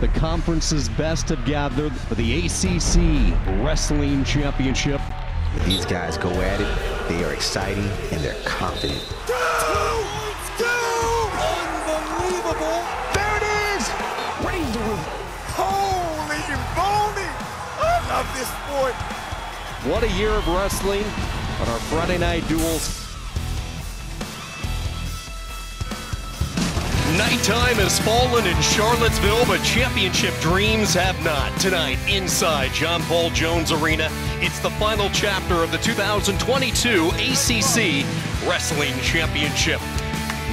The conference's best have gathered for the ACC Wrestling Championship. These guys go at it. They are exciting and they're confident. Unbelievable! There it is! Raise the roof. Holy moly! I love this sport. What a year of wrestling on our Friday night duels. Nighttime has fallen in Charlottesville, but championship dreams have not. Tonight, inside John Paul Jones Arena, it's the final chapter of the 2022 ACC Wrestling Championship.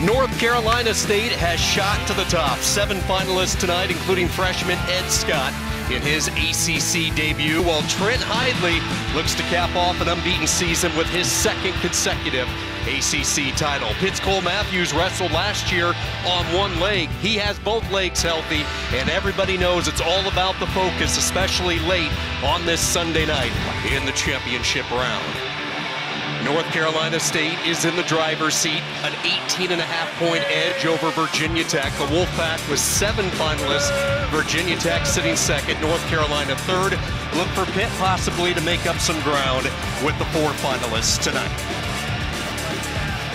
North Carolina State has shot to the top. 7 finalists tonight, including freshman Ed Scott in his ACC debut, while Trent Hidley looks to cap off an unbeaten season with his 2nd consecutive ACC title. Pitts Cole Matthews wrestled last year on one leg. He has both legs healthy, and everybody knows it's all about the focus, especially late on this Sunday night in the championship round. North Carolina State is in the driver's seat, an 18.5-point edge over Virginia Tech. The Wolfpack with 7 finalists, Virginia Tech sitting 2nd, North Carolina 3rd. Look for Pitt possibly to make up some ground with the 4 finalists tonight.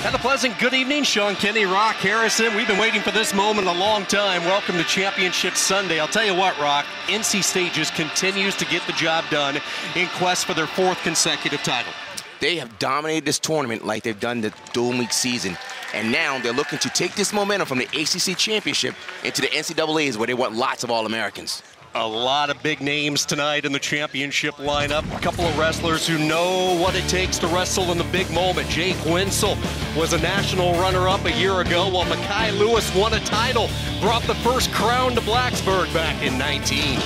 Have a pleasant good evening. Sean Kenny, Rock Harrison. We've been waiting for this moment a long time. Welcome to Championship Sunday. I'll tell you what, Rock, NC State just continues to get the job done in quest for their 4th consecutive title. They have dominated this tournament like they've done the dual week season. And now they're looking to take this momentum from the ACC Championship into the NCAAs, where they want lots of All-Americans. A lot of big names tonight in the championship lineup. A couple of wrestlers who know what it takes to wrestle in the big moment. Jake Winsel was a national runner-up a year ago, while Mekhi Lewis won a title, brought the first crown to Blacksburg back in 19.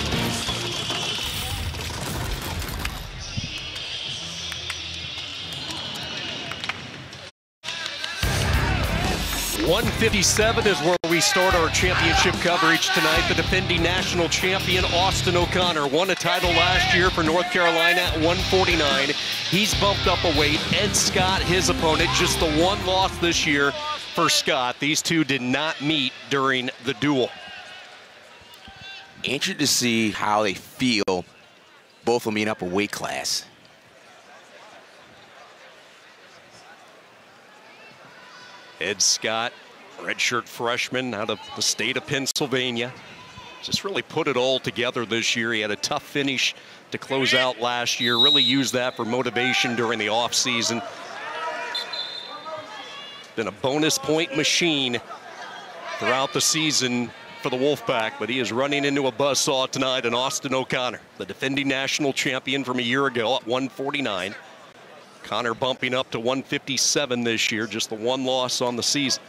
157 is where we start our championship coverage tonight. The defending national champion, Austin O'Connor, won a title last year for North Carolina at 149. He's bumped up a weight. Ed Scott, his opponent, just the 1 loss this year for Scott. These two did not meet during the duel. Interested to see how they feel, both of them being up a weight class. Ed Scott, redshirt freshman out of the state of Pennsylvania. Just really put it all together this year. He had a tough finish to close out last year. Really used that for motivation during the offseason. Been a bonus point machine throughout the season for the Wolfpack, but he is running into a buzzsaw tonight in Austin O'Connor, the defending national champion from a year ago at 149. Connor bumping up to 157 this year, just the 1 loss on the season.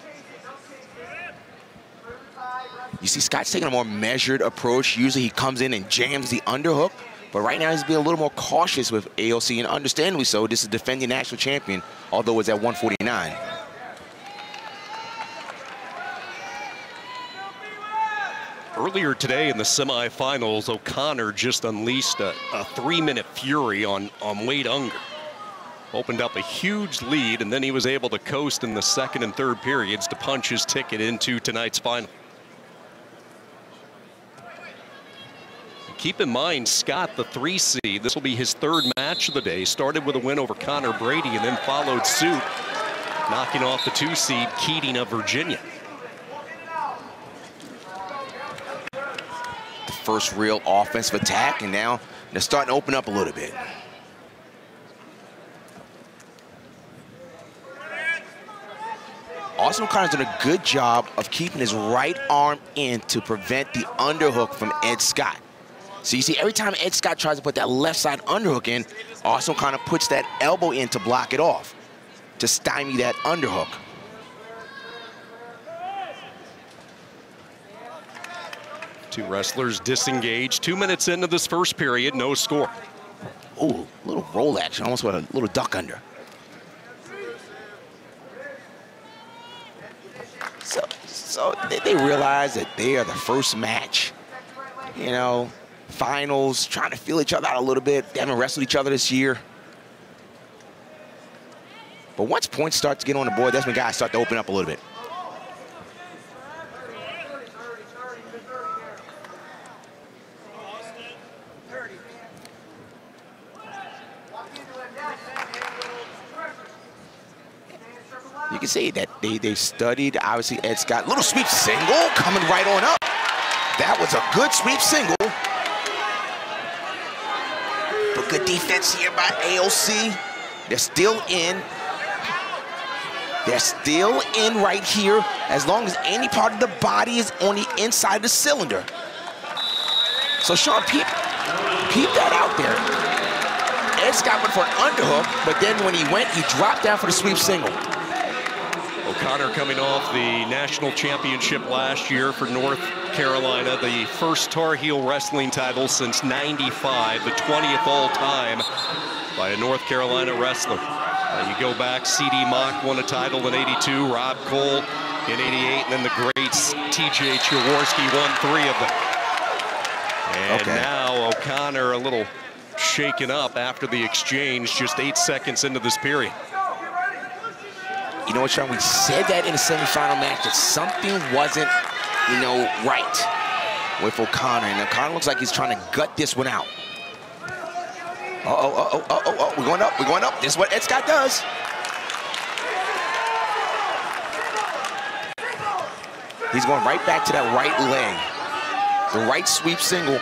You see Scott's taking a more measured approach. Usually he comes in and jams the underhook, but right now he's being a little more cautious with AOC, and understandably so. This is defending national champion, although it's at 149. Earlier today in the semifinals, O'Connor just unleashed a 3-minute fury on Wade Unger. Opened up a huge lead, and then he was able to coast in the 2nd and 3rd periods to punch his ticket into tonight's final. Keep in mind, Scott, the 3 seed, this will be his 3rd match of the day. Started with a win over Connor Brady and then followed suit, knocking off the 2 seed, Keating of Virginia. The first real offensive attack, and now they're starting to open up a little bit. Austin O'Connor's done a good job of keeping his right arm in to prevent the underhook from Ed Scott. So you see, every time Ed Scott tries to put that left side underhook in, Austin O'Connor puts that elbow in to block it off, to stymie that underhook. Two wrestlers disengaged. 2 minutes into this first period, no score. Ooh, a little roll action, almost with a little duck under. So they realize that they are the first match, you know, finals, trying to feel each other out a little bit. They haven't wrestled each other this year. But once points start to get on the board, that's when guys start to open up a little bit. You can see that they studied, obviously, Ed Scott. Little sweep single coming right on up. That was a good sweep single. But good defense here by AOC. They're still in. They're still in right here as long as any part of the body is on the inside of the cylinder. So Sean, peep that out there. Ed Scott went for an underhook, but then when he went, he dropped down for the sweep single. O'Connor coming off the national championship last year for North Carolina, the first Tar Heel wrestling title since '95, the 20th all-time by a North Carolina wrestler. You go back, C.D. Mock won a title in '82, Rob Cole in '88, and then the greats T.J. Jaworski won 3 of them. And now O'Connor a little shaken up after the exchange, just 8 seconds into this period. You know what, Sean, we said that in the semifinal match that something wasn't, you know, right with O'Connor. And O'Connor looks like he's trying to gut this one out. We're going up, we're going up. This is what Ed Scott does. He's going right back to that right leg. The right sweep single.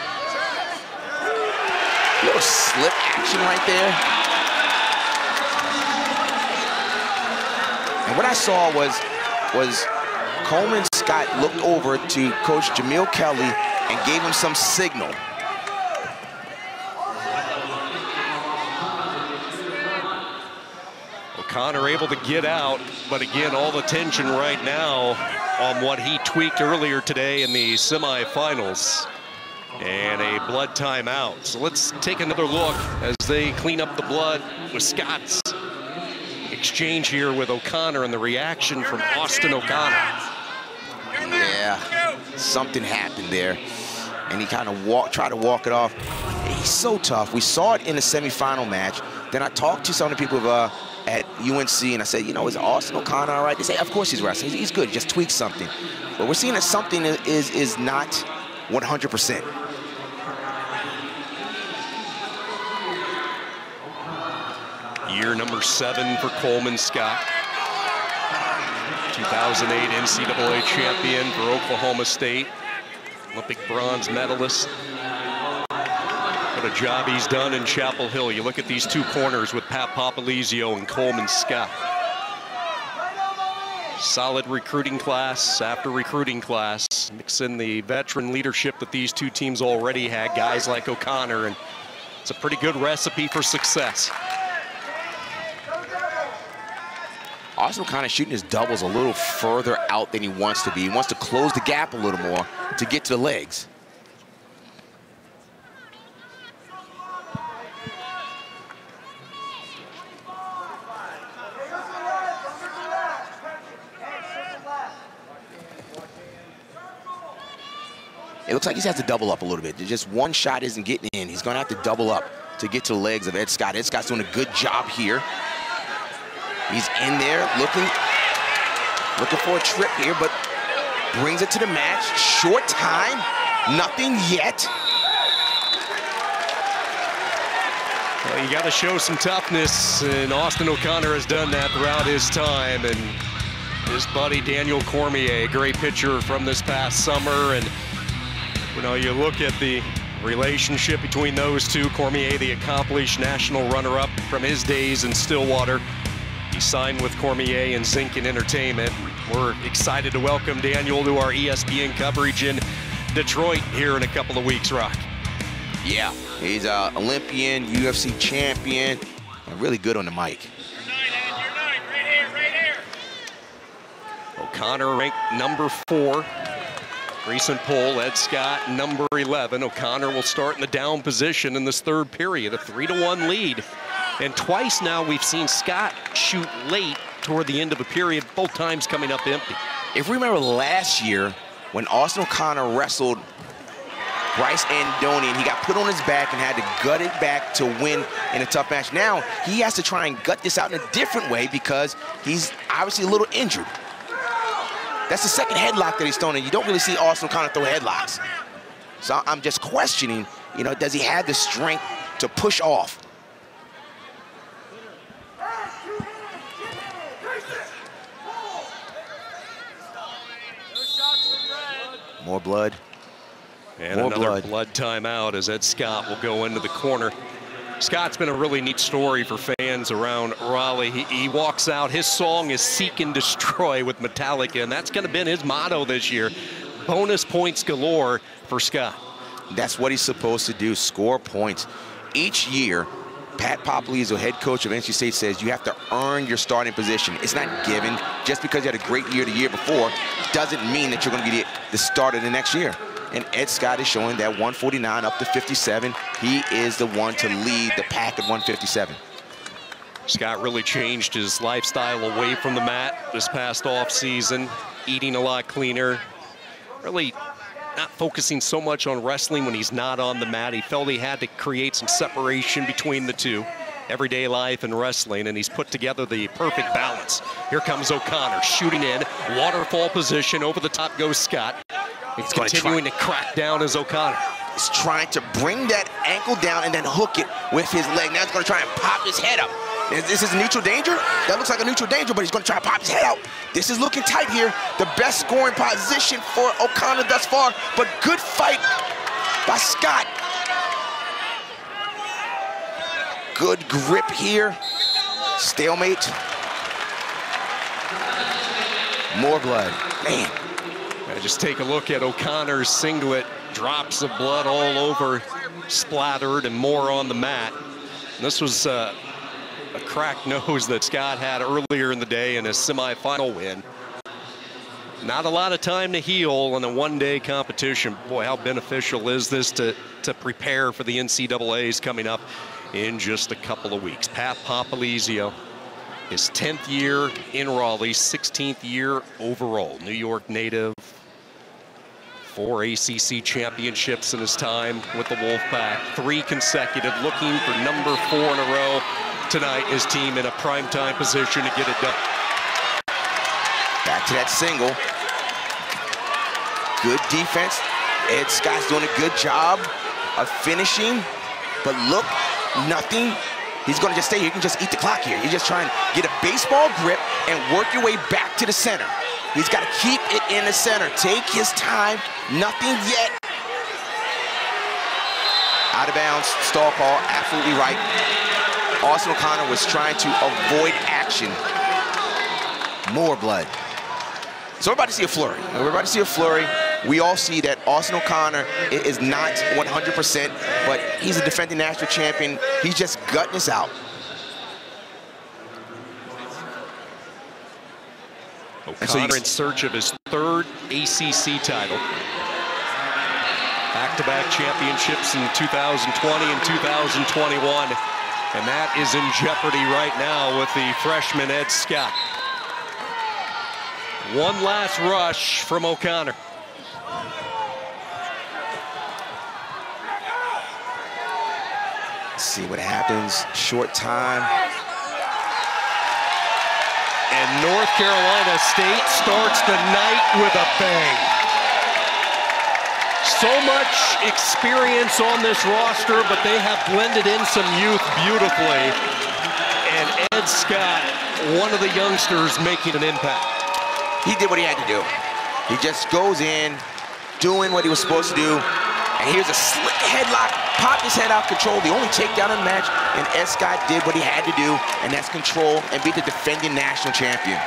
Little slip action right there. And what I saw was Coleman Scott looked over to Coach Jamil Kelly and gave him some signal. O'Connor able to get out, but again, all the tension right now on what he tweaked earlier today in the semifinals. And a blood timeout. So let's take another look as they clean up the blood with Scott's exchange here with O'Connor and the reaction from Austin O'Connor. Yeah, something happened there. And he kind of tried to walk it off. He's so tough. We saw it in the semifinal match. Then I talked to some of the people at UNC and I said, you know, is Austin O'Connor all right? They say, of course he's wrestling. He's good, he just tweaked something. But we're seeing that something is not 100%. Year number 7 for Coleman Scott. 2008 NCAA champion for Oklahoma State. Olympic bronze medalist. What a job he's done in Chapel Hill. You look at these two corners with Pat Papalizio and Coleman Scott. Solid recruiting class after recruiting class. Mix in the veteran leadership that these two teams already had, guys like O'Connor, and it's a pretty good recipe for success. Austin O'Connor shooting his doubles a little further out than he wants to be. He wants to close the gap a little more to get to the legs. It looks like he has to double up a little bit. Just one shot isn't getting in. He's going to have to double up to get to the legs of Ed Scott. Ed Scott's doing a good job here. He's in there looking for a trip here, but brings it to the match. Short time, nothing yet. Well, you got to show some toughness, and Austin O'Connor has done that throughout his time. And his buddy Daniel Cormier, a great pitcher from this past summer. And you know, you look at the relationship between those two. Cormier, the accomplished national runner-up from his days in Stillwater. He signed with Cormier and Zinkin Entertainment. We're excited to welcome Daniel to our ESPN coverage in Detroit here in a couple of weeks, Rock. Yeah, he's an Olympian, UFC champion, and really good on the mic. O'Connor ranked number 4. Recent poll, Ed Scott, number 11. O'Connor will start in the down position in this third period, a 3-1 lead. And twice now we've seen Scott shoot late toward the end of a period, both times coming up empty. If we remember last year when Austin O'Connor wrestled Bryce Andonian, he got put on his back and had to gut it back to win in a tough match. Now he has to try and gut this out in a different way because he's obviously a little injured. That's the second headlock that he's thrown, and you don't really see Austin O'Connor throw headlocks. So I'm just questioning, you know, does he have the strength to push off? More blood. And More another blood timeout as Ed Scott will go into the corner. Scott's been a really neat story for fans around Raleigh. He walks out, his song is Seek and Destroy with Metallica, and that's going to be his motto this year. Bonus points galore for Scott. That's what he's supposed to do, score points. Each year, Pat Popolizio, head coach of NC State, says you have to earn your starting position. It's not given. Just because you had a great year the year before doesn't mean that you're going to be the starter the next year. And Ed Scott is showing that 149 up to 57. He is the one to lead the pack at 157. Scott really changed his lifestyle away from the mat this past offseason, eating a lot cleaner, really not focusing so much on wrestling when he's not on the mat. He felt he had to create some separation between the two, everyday life and wrestling, and he's put together the perfect balance. Here comes O'Connor shooting in, waterfall position, over the top goes Scott. He's continuing to crack down as O'Connor. He's trying to bring that ankle down and then hook it with his leg. Now he's going to try and pop his head up. This is neutral danger. That looks like a neutral danger, but he's going to try to pop his head out. This is looking tight here. The best scoring position for O'Connor thus far, but good fight by Scott. Good grip here. Stalemate. More blood. Man. Just take a look at O'Connor's singlet. Drops of blood all over, splattered, and more on the mat. And this was a cracked nose that Scott had earlier in the day in a semifinal win. Not a lot of time to heal in a one-day competition. Boy, how beneficial is this to prepare for the NCAAs coming up in just a couple of weeks. Pat Popolizio, his 10th year in Raleigh, 16th year overall. New York native. 4 ACC championships in his time with the Wolfpack. 3 consecutive, looking for number 4 in a row tonight. His team in a primetime position to get it done. Back to that single. Good defense. Ed Scott's doing a good job of finishing, but look, nothing. He's going to just stay here. You can just eat the clock here. You're just trying to get a baseball grip and work your way back to the center. He's got to keep it in the center. Take his time. Nothing yet. Out of bounds. Stall call. Absolutely right. Austin O'Connor was trying to avoid action. More blood. So we're about to see a flurry. We're about to see a flurry. We all see that Austin O'Connor is not 100%, but he's a defending national champion. He's just gutting us out. O'Connor in search of his 3rd ACC title. Back-to-back championships in 2020 and 2021. And that is in jeopardy right now with the freshman Ed Scott. One last rush from O'Connor. Let's see what happens. Short time. And North Carolina State starts the night with a bang. So much experience on this roster, but they have blended in some youth beautifully. And Ed Scott, one of the youngsters, making an impact. He did what he had to do. He just goes in, doing what he was supposed to do. And here's a slick headlock, popped his head out, control, the only takedown in the match, and Ed Scott did what he had to do, and that's control and beat the defending national champion.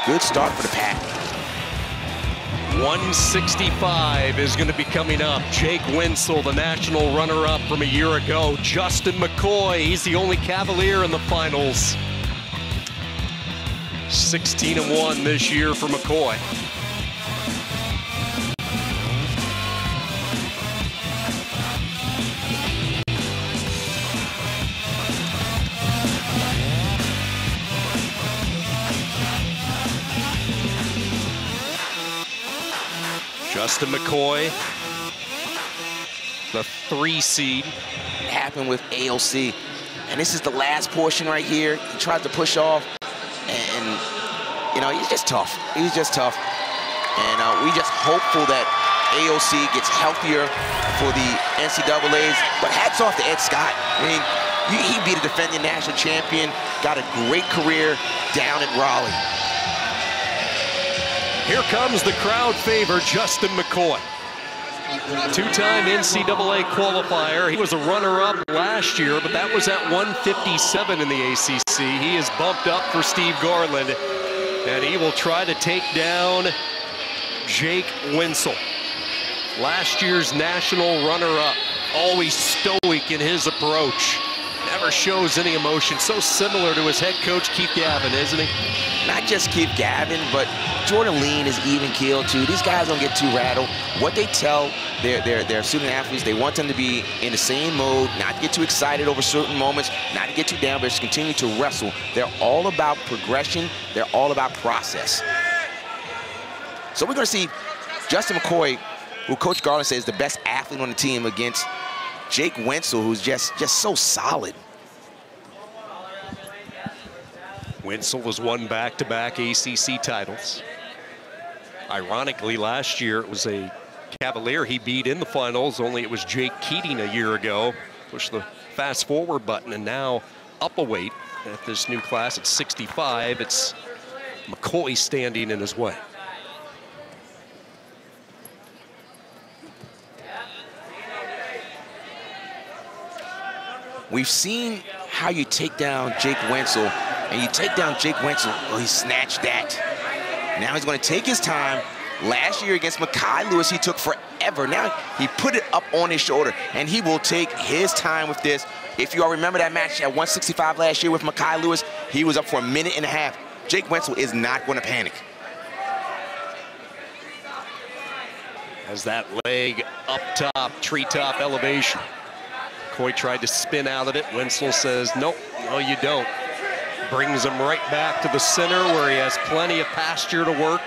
Good start for the pack. 165 is going to be coming up. Jake Winsel, the national runner-up from a year ago. Justin McCoy, he's the only Cavalier in the finals. 16-1 this year for McCoy. Justin McCoy, the 3 seed. It happened with AOC. And this is the last portion right here. He tries to push off, and you know, he's just tough. He's just tough. And we just hopeful that AOC gets healthier for the NCAAs. But hats off to Ed Scott. I mean, he beat a defending national champion, got a great career down at Raleigh. Here comes the crowd favorite, Justin McCoy. Two-time NCAA qualifier. He was a runner-up last year, but that was at 157 in the ACC. He is bumped up for Steve Garland, and he will try to take down Jake Wenzel. Last year's national runner-up, always stoic in his approach. Never shows any emotion. So similar to his head coach, Keith Gavin, isn't he? Not just Keith Gavin, but Jordan Lean is even-keeled, too. These guys don't get too rattled. What they tell their student athletes, they want them to be in the same mode, not to get too excited over certain moments, not to get too down, but just continue to wrestle. They're all about progression. They're all about process. So we're going to see Justin McCoy, who Coach Garland says is the best athlete on the team, against Jake Wenzel, who's just so solid. Wenzel has won back-to-back ACC titles. Ironically, last year it was a Cavalier he beat in the finals, only it was Jake Keating a year ago. Push the fast-forward button, and now up a weight at this new class at 65. It's McCoy standing in his way. We've seen how you take down Jake Wenzel, and you take down Jake Wenzel, oh, he snatched that. Now he's going to take his time. Last year against Mekhi Lewis, he took forever. Now he put it up on his shoulder, and he will take his time with this. If you all remember that match at 165 last year with Mekhi Lewis, he was up for a minute and a half. Jake Wenzel is not going to panic. Has that leg up top, treetop elevation. McCoy tried to spin out of it. Wenzel says, nope, no you don't. Brings him right back to the center where he has plenty of pasture to work.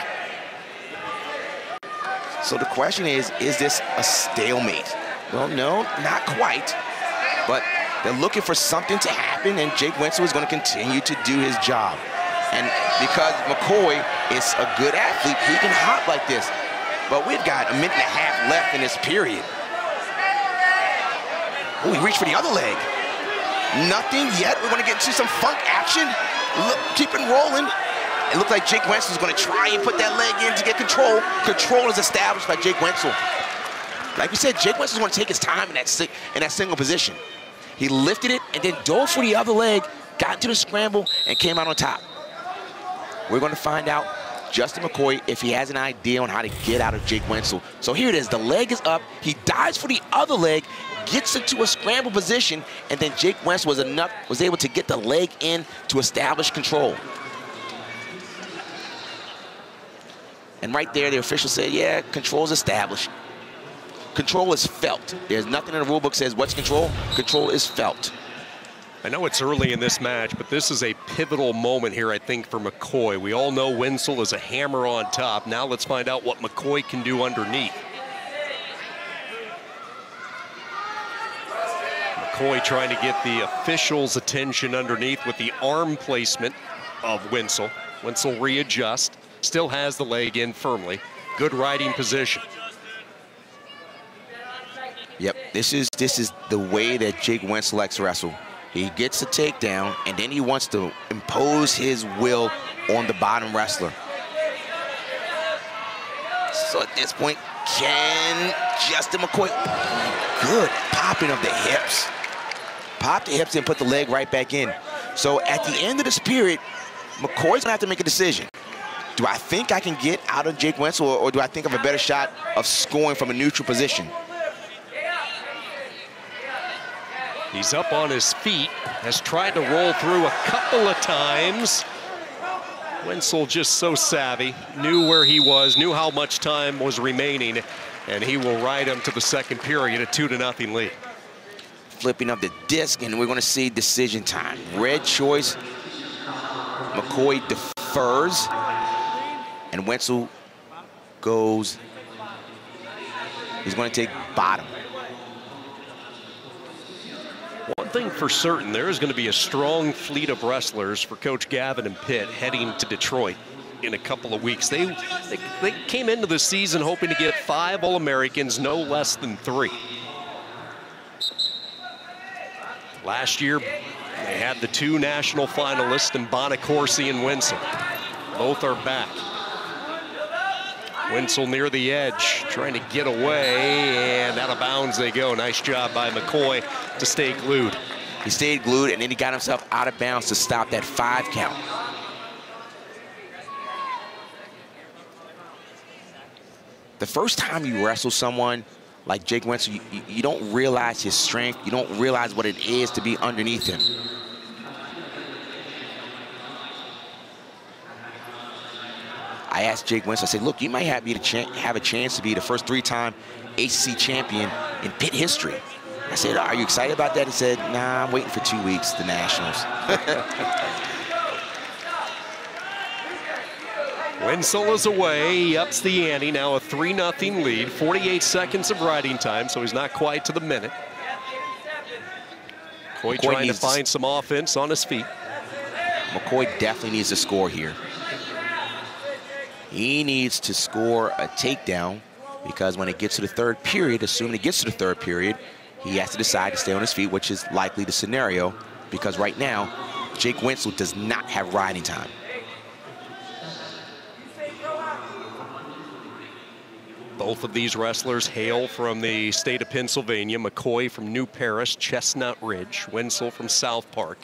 So the question is this a stalemate? Well, no, not quite. But they're looking for something to happen, and Jake Wenzel is going to continue to do his job. And because McCoy is a good athlete, he can hop like this. But we've got a minute and a half left in this period. Oh, he reached for the other leg. Nothing yet. We're going to get to some funk action. Look, keep it rolling. It looks like Jake Wenzel is going to try and put that leg in to get control. Control is established by Jake Wenzel. Like we said, Jake Wenzel is going to take his time in that single position. He lifted it and then dove for the other leg, got into the scramble, and came out on top. We're going to find out, Justin McCoy, if he has an idea on how to get out of Jake Wenzel. So here it is. The leg is up. He dives for the other leg, gets into a scramble position, and then Jake Wenzel was able to get the leg in to establish control. And right there, the official said, yeah, control is established. Control is felt. There's nothing in the rule book says what's control. Control is felt. I know it's early in this match, but this is a pivotal moment here, I think, for McCoy. We all know Wenzel is a hammer on top. Now let's find out what McCoy can do underneath. McCoy trying to get the officials' attention underneath with the arm placement of Wenzel. Wenzel readjusts, still has the leg in firmly. Good riding position. Yep, this is the way that Jake Wenzel likes to wrestle. He gets a takedown, and then he wants to impose his will on the bottom wrestler. So at this point, can Justin McCoy, good popping of the hips. Pop the hips and put the leg right back in. So at the end of this period, McCoy's gonna have to make a decision. Do I think I can get out of Jake Wenzel, or do I think I have a better shot of scoring from a neutral position? He's up on his feet, has tried to roll through a couple of times. Wenzel just so savvy, knew where he was, knew how much time was remaining, and he will ride him to the second period, a 2-0 lead. Flipping up the disc, and we're going to see decision time. Red choice, McCoy defers, and Wenzel goes, he's going to take bottom. One thing for certain, there is going to be a strong fleet of wrestlers for Coach Gavin and Pitt heading to Detroit in a couple of weeks. They came into the season hoping to get 5 All-Americans, no less than 3. Last year, they had the 2 national finalists in Bonacorsi and Wenzel. Both are back. Wenzel near the edge, trying to get away, and out of bounds they go. Nice job by McCoy to stay glued. He stayed glued, and then he got himself out of bounds to stop that 5 count. The first time you wrestle someone like Jake Wenzel, you don't realize his strength. You don't realize what it is to be underneath him. I asked Jake Wenzel, I said, look, you might have a chance to be the first 3-time ACC champion in pit history. I said, are you excited about that? He said, nah, I'm waiting for 2 weeks, the Nationals. Wenzel is away, he ups the ante, now a 3-0 lead, 48 seconds of riding time, so he's not quite to the minute. McCoy trying to find some offense on his feet. McCoy definitely needs to score here. He needs to score a takedown, because when it gets to the 3rd period, assuming it gets to the 3rd period, he has to decide to stay on his feet, which is likely the scenario, because right now, Jake Wenzel does not have riding time. Both of these wrestlers hail from the state of Pennsylvania. McCoy from New Paris, Chestnut Ridge. Wenzel from South Park.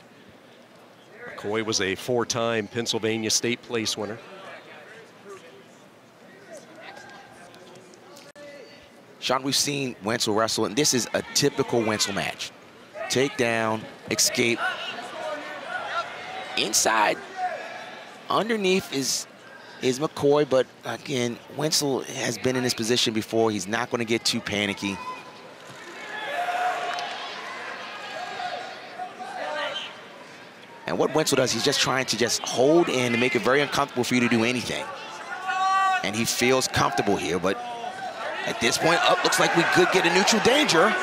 McCoy was a 4-time Pennsylvania state place winner. Sean, we've seen Wenzel wrestle, and this is a typical Wenzel match. Takedown, escape. Inside, underneath is McCoy, but again, Wenzel has been in this position before. He's not going to get too panicky. And what Wenzel does, he's just trying to just hold in and make it very uncomfortable for you to do anything. And he feels comfortable here, but at this point, up, looks like we could get a neutral danger.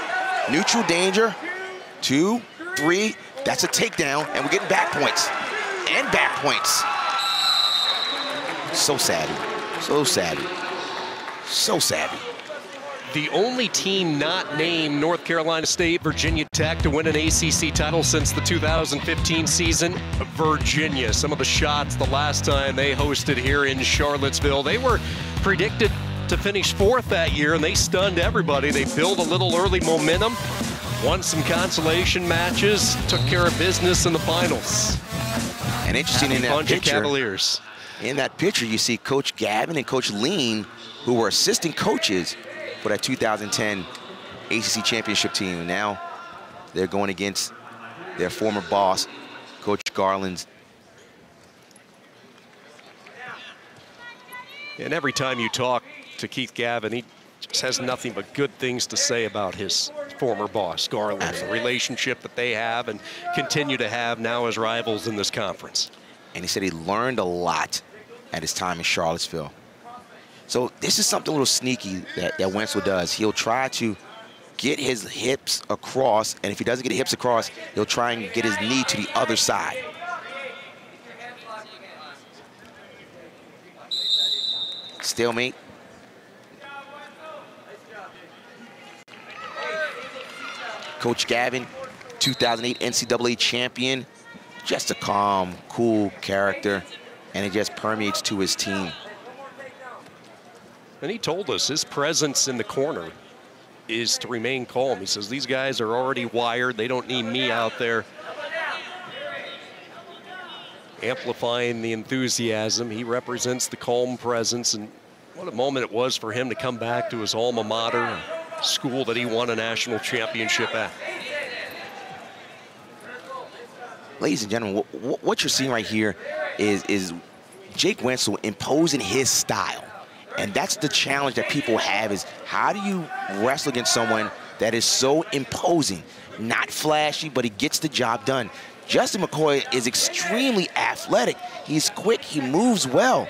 Neutral danger, 2, 3, that's a takedown, and we're getting back points. And back points. So savvy, so savvy, so savvy. The only team not named North Carolina State, Virginia Tech, to win an ACC title since the 2015 season, Virginia. Some of the shots the last time they hosted here in Charlottesville, they were predicted to finish 4th that year, and they stunned everybody. They built a little early momentum, won some consolation matches, took care of business in the finals. And interesting in that picture, Cavaliers. In that picture, you see Coach Gavin and Coach Lean, who were assistant coaches for that 2010 ACC championship team. And now they're going against their former boss, Coach Garland's. And every time you talk to Keith Gavin, he just has nothing but good things to say about his former boss, Garland, the relationship that they have and continue to have now as rivals in this conference. And he said he learned a lot at his time in Charlottesville. So this is something a little sneaky that Wenzel does. He'll try to get his hips across, and if he doesn't get his hips across, he'll try and get his knee to the other side. Stalemate. Coach Gavin, 2008 NCAA champion. Just a calm, cool character, and it just permeates to his team. And he told us his presence in the corner is to remain calm. He says, these guys are already wired. They don't need me out there amplifying the enthusiasm. He represents the calm presence, and what a moment it was for him to come back to his alma mater, school that he won a national championship at. Ladies and gentlemen, what you're seeing right here is Jake Wenzel imposing his style. And that's the challenge that people have, is how do you wrestle against someone that is so imposing? Not flashy, but he gets the job done. Justin McCoy is extremely athletic. He's quick, he moves well.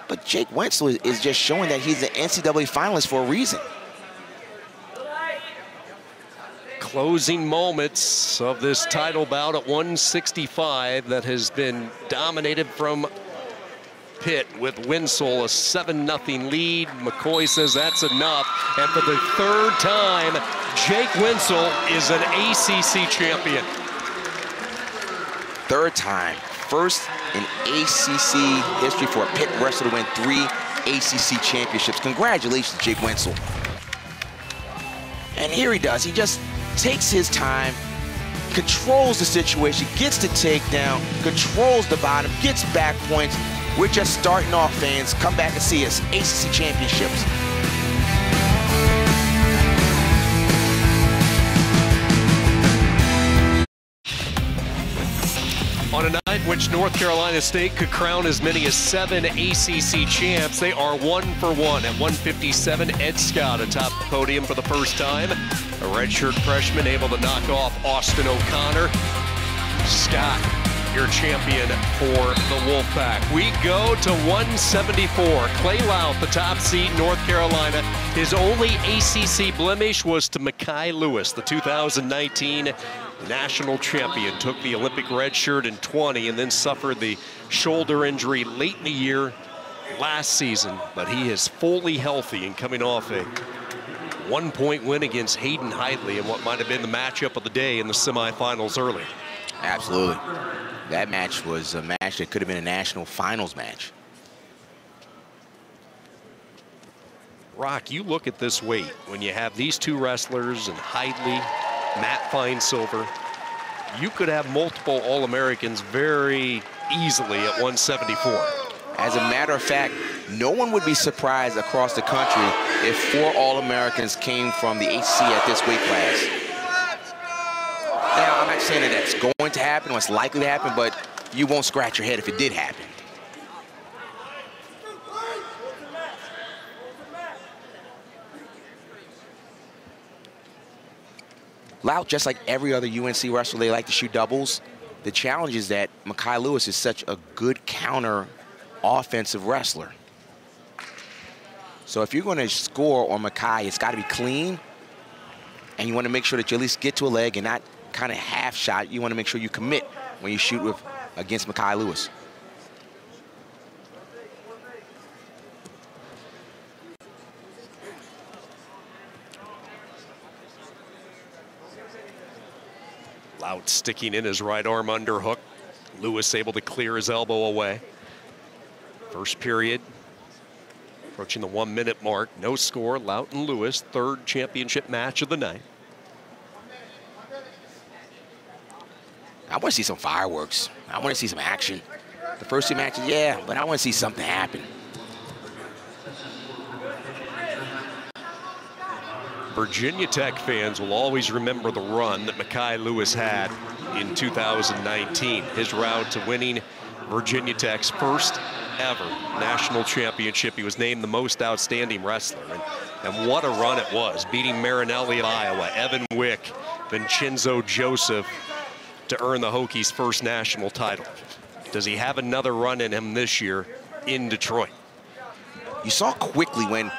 But Jake Wenzel is just showing that he's an NCAA finalist for a reason. Closing moments of this title bout at 165 that has been dominated from pit with Wenzel, a 7-0 lead. McCoy says that's enough. And for the 3rd time, Jake Wenzel is an ACC champion. 3rd time, first in ACC history for a pit wrestler to win 3 ACC championships. Congratulations, Jake Wenzel. And here he does. He just takes his time, controls the situation, gets the takedown, controls the bottom, gets back points. We're just starting off, fans. Come back and see us. ACC championships. On a night in which North Carolina State could crown as many as 7 ACC champs, they are 1 for 1 at 157. Ed Scott atop the podium for the first time. A redshirt freshman able to knock off Austin O'Connor. Scott, your champion for the Wolfpack. We go to 174. Clay Louth, the top seed, North Carolina. His only ACC blemish was to Mekhi Lewis, the 2019 national champion. Took the Olympic red shirt in 20 and then suffered the shoulder injury late in the year last season. But he is fully healthy and coming off a 1-point win against Hayden Hidley in what might have been the matchup of the day in the semifinals earlier. Absolutely. That match was a match that could have been a national finals match. Rock, you look at this weight when you have these two wrestlers and Hidley, Matt Finesilver, you could have multiple All-Americans very easily at 174. As a matter of fact, no one would be surprised across the country if 4 All-Americans came from the ACC at this weight class. Now, I'm not saying that that's going to happen or it's likely to happen, but you won't scratch your head if it did happen. Louth, just like every other UNC wrestler, they like to shoot doubles. The challenge is that Mekhi Lewis is such a good counter offensive wrestler. So if you're going to score on Mekhi, it's got to be clean, and you want to make sure that you at least get to a leg and not kind of half shot. You want to make sure you commit when you shoot against Mekhi Lewis. Louth sticking in his right arm underhook. Lewis able to clear his elbow away. First period, approaching the 1-minute mark. No score, Louth and Lewis, third championship match of the night. I want to see some fireworks. I want to see some action. The first 2 matches, yeah, but I want to see something happen. Virginia Tech fans will always remember the run that Mekhi Lewis had in 2019. His route to winning Virginia Tech's first ever national championship. He was named the most outstanding wrestler. And what a run it was, beating Marinelli of Iowa, Evan Wick, Vincenzo Joseph to earn the Hokies' first national title. Does he have another run in him this year in Detroit? You saw quickly when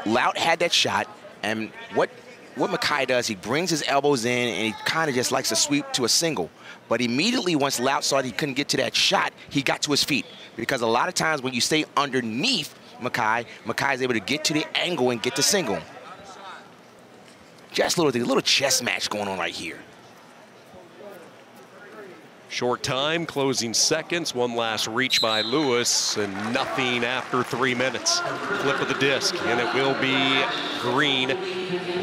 Louth had that shot, and what Mekhi does, he brings his elbows in and he kind of just likes to sweep to a single. But immediately once Louth saw that he couldn't get to that shot, he got to his feet. Because a lot of times when you stay underneath Mekhi is able to get to the angle and get the single. Just a little chess match going on right here. Short time, closing seconds, one last reach by Lewis, and nothing after 3 minutes. Flip of the disc, and it will be Green,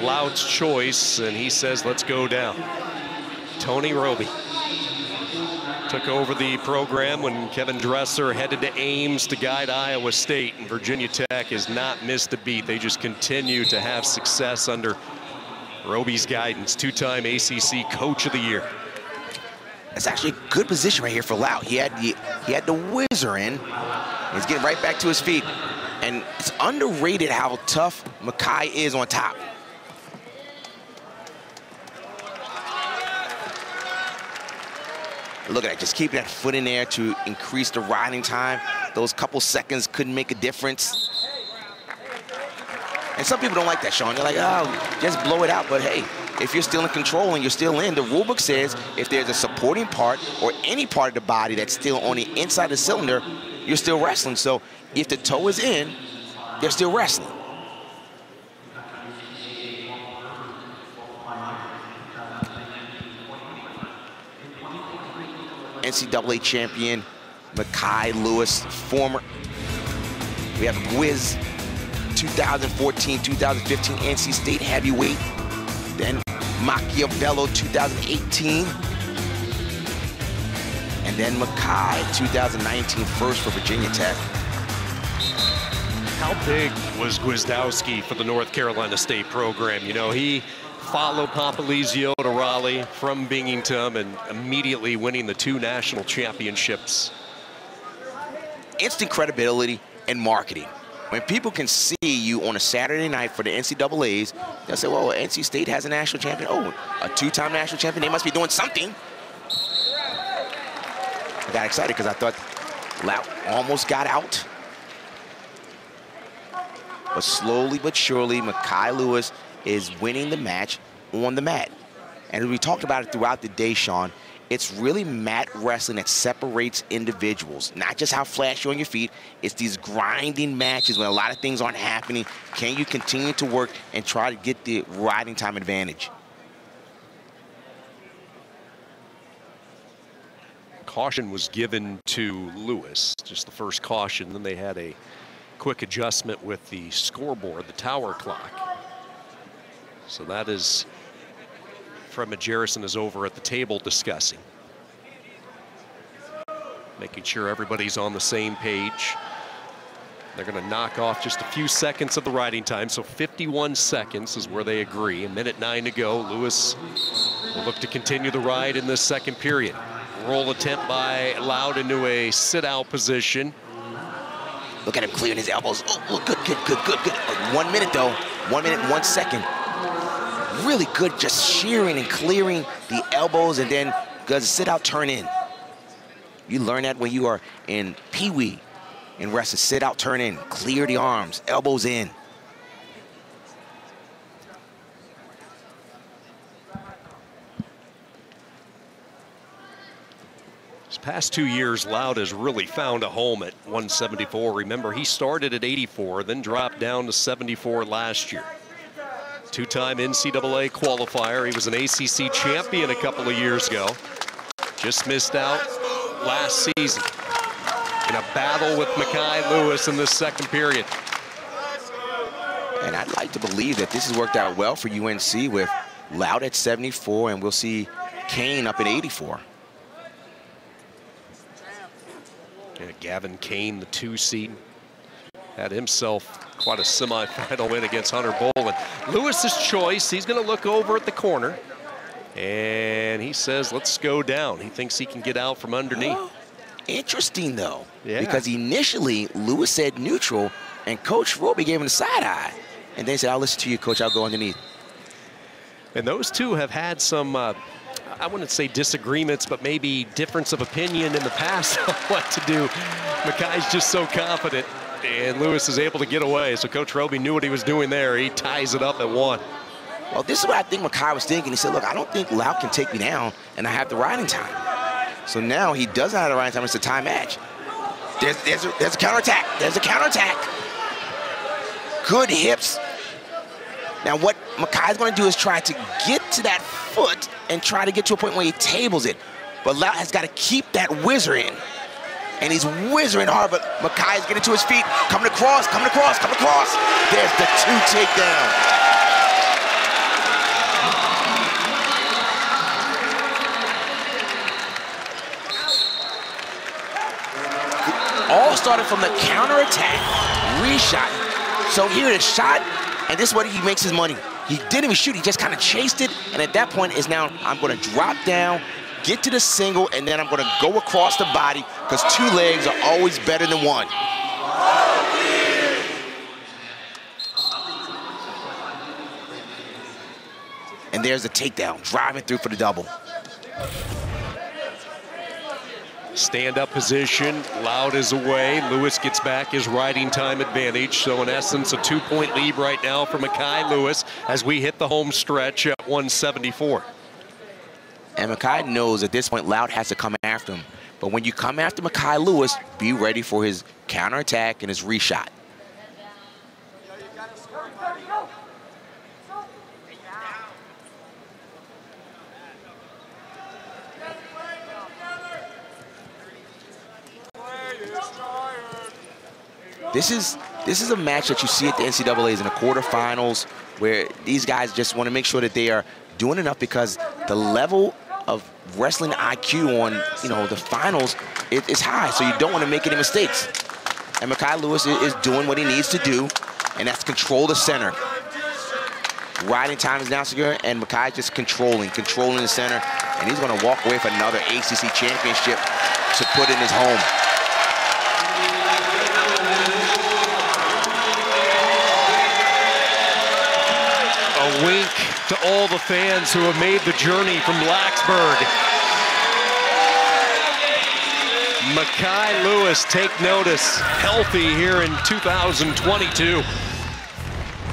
Louth's choice, and he says, let's go down. Tony Roby took over the program when Kevin Dresser headed to Ames to guide Iowa State, and Virginia Tech has not missed a beat. They just continue to have success under Roby's guidance. 2-time ACC Coach of the Year. That's actually a good position right here for Louth. He had the whizzer in. He's getting right back to his feet. And it's underrated how tough Mekhi is on top. Look at that, just keeping that foot in there to increase the riding time. Those couple seconds couldn't make a difference. And some people don't like that, Sean. They're like, oh, just blow it out. But hey, if you're still in control and you're still in, the rule book says if there's a supporting part or any part of the body that's still on the inside of the cylinder, you're still wrestling. So if the toe is in, they're still wrestling. And NCAA champion, Mekhi Lewis, former. We have Gwiz, 2014, 2015 NC State heavyweight. Then Machiavello, 2018. And then Mekhi, 2019 first for Virginia Tech. How big was Gwizdowski for the North Carolina State program? You know, he followed Popolizio to Raleigh from Binghamton and immediately winning the 2 national championships. Instant credibility and marketing. When people can see you on a Saturday night for the NCAAs, they'll say, well, NC State has a national champion. Oh, a 2-time national champion. They must be doing something. I got excited because I thought Lout almost got out. But slowly but surely, Mekhi Lewis is winning the match on the mat. And we talked about it throughout the day, Sean. It's really mat wrestling that separates individuals. Not just how flashy on your feet. It's these grinding matches when a lot of things aren't happening. Can you continue to work and try to get the riding time advantage? Caution was given to Lewis, just the first caution. Then they had a quick adjustment with the scoreboard, the tower clock. So that is, Fred Majerison is over at the table discussing, making sure everybody's on the same page. They're going to knock off just a few seconds of the riding time, so 51 seconds is where they agree. 1:09 to go. Lewis will look to continue the ride in this second period. Roll attempt by Loud into a sit-out position. Look at him clearing his elbows. Oh, good. 1 minute, though. 1 minute and 1 second. Really good, just shearing and clearing the elbows, and then does a sit-out, turn in. You learn that when you are in Pee-wee and wrestle, sit-out, turn in, clear the arms, elbows in. Past 2 years, Loud has really found a home at 174. Remember, he started at 84, then dropped down to 74 last year. 2-time NCAA qualifier. He was an ACC champion a couple of years ago. Just missed out last season in a battle with Mekhi Lewis in this second period. And I'd like to believe that this has worked out well for UNC with Loud at 74, and we'll see Kane up at 84. Yeah, Gavin Kane, the 2 seed, had himself quite a semifinal win against Hunter Boland. Lewis's choice, he's going to look over at the corner, and he says, let's go down. He thinks he can get out from underneath. Oh, interesting, though, yeah. Because initially, Lewis said neutral, and Coach Roby gave him the side eye. And then he said, I'll listen to you, Coach, I'll go underneath. And those two have had some, I wouldn't say disagreements, but maybe difference of opinion in the past on what to do. Mekhi's just so confident, and Lewis is able to get away. So Coach Roby knew what he was doing there. He ties it up at 1. Well, this is what I think Mekhi was thinking. He said, look, I don't think Loud can take me down, and I have the riding time. So now he doesn't have the riding time. It's a time match. There's a counterattack. There's a counterattack. Good hips. Now what Mekhi's going to do is try to get to that foot and try to get to a point where he tables it. But Loud has got to keep that whizzer in. And he's whizzering hard, but Mekhi's getting to his feet. Coming across, coming across, coming across. There's the 2 takedown. All started from the counterattack, reshot. So here it is, shot, and this is where he makes his money. He didn't even shoot, he just kind of chased it, and at that point is now, I'm gonna drop down, get to the single, and then I'm gonna go across the body, because 2 legs are always better than 1. And there's the takedown, driving through for the double. Stand-up position, Loud is away. Lewis gets back his riding time advantage. So in essence, a 2-point lead right now for Mekhi Lewis as we hit the home stretch at 174. And Mekhi knows at this point Loud has to come after him. But when you come after Mekhi Lewis, be ready for his counterattack and his reshot. this is a match that you see at the NCAAs in the quarterfinals, where these guys just want to make sure that they are doing enough, because the level of wrestling IQ on, you know, the finals is high, so you don't want to make any mistakes. And Mekhi Lewis is doing what he needs to do, and that's control the center. Riding time is now secure, and Mekhi just controlling the center, and he's going to walk away with another ACC championship to put in his home. A wink to all the fans who have made the journey from Blacksburg. Mekhi Lewis, take notice, healthy here in 2022.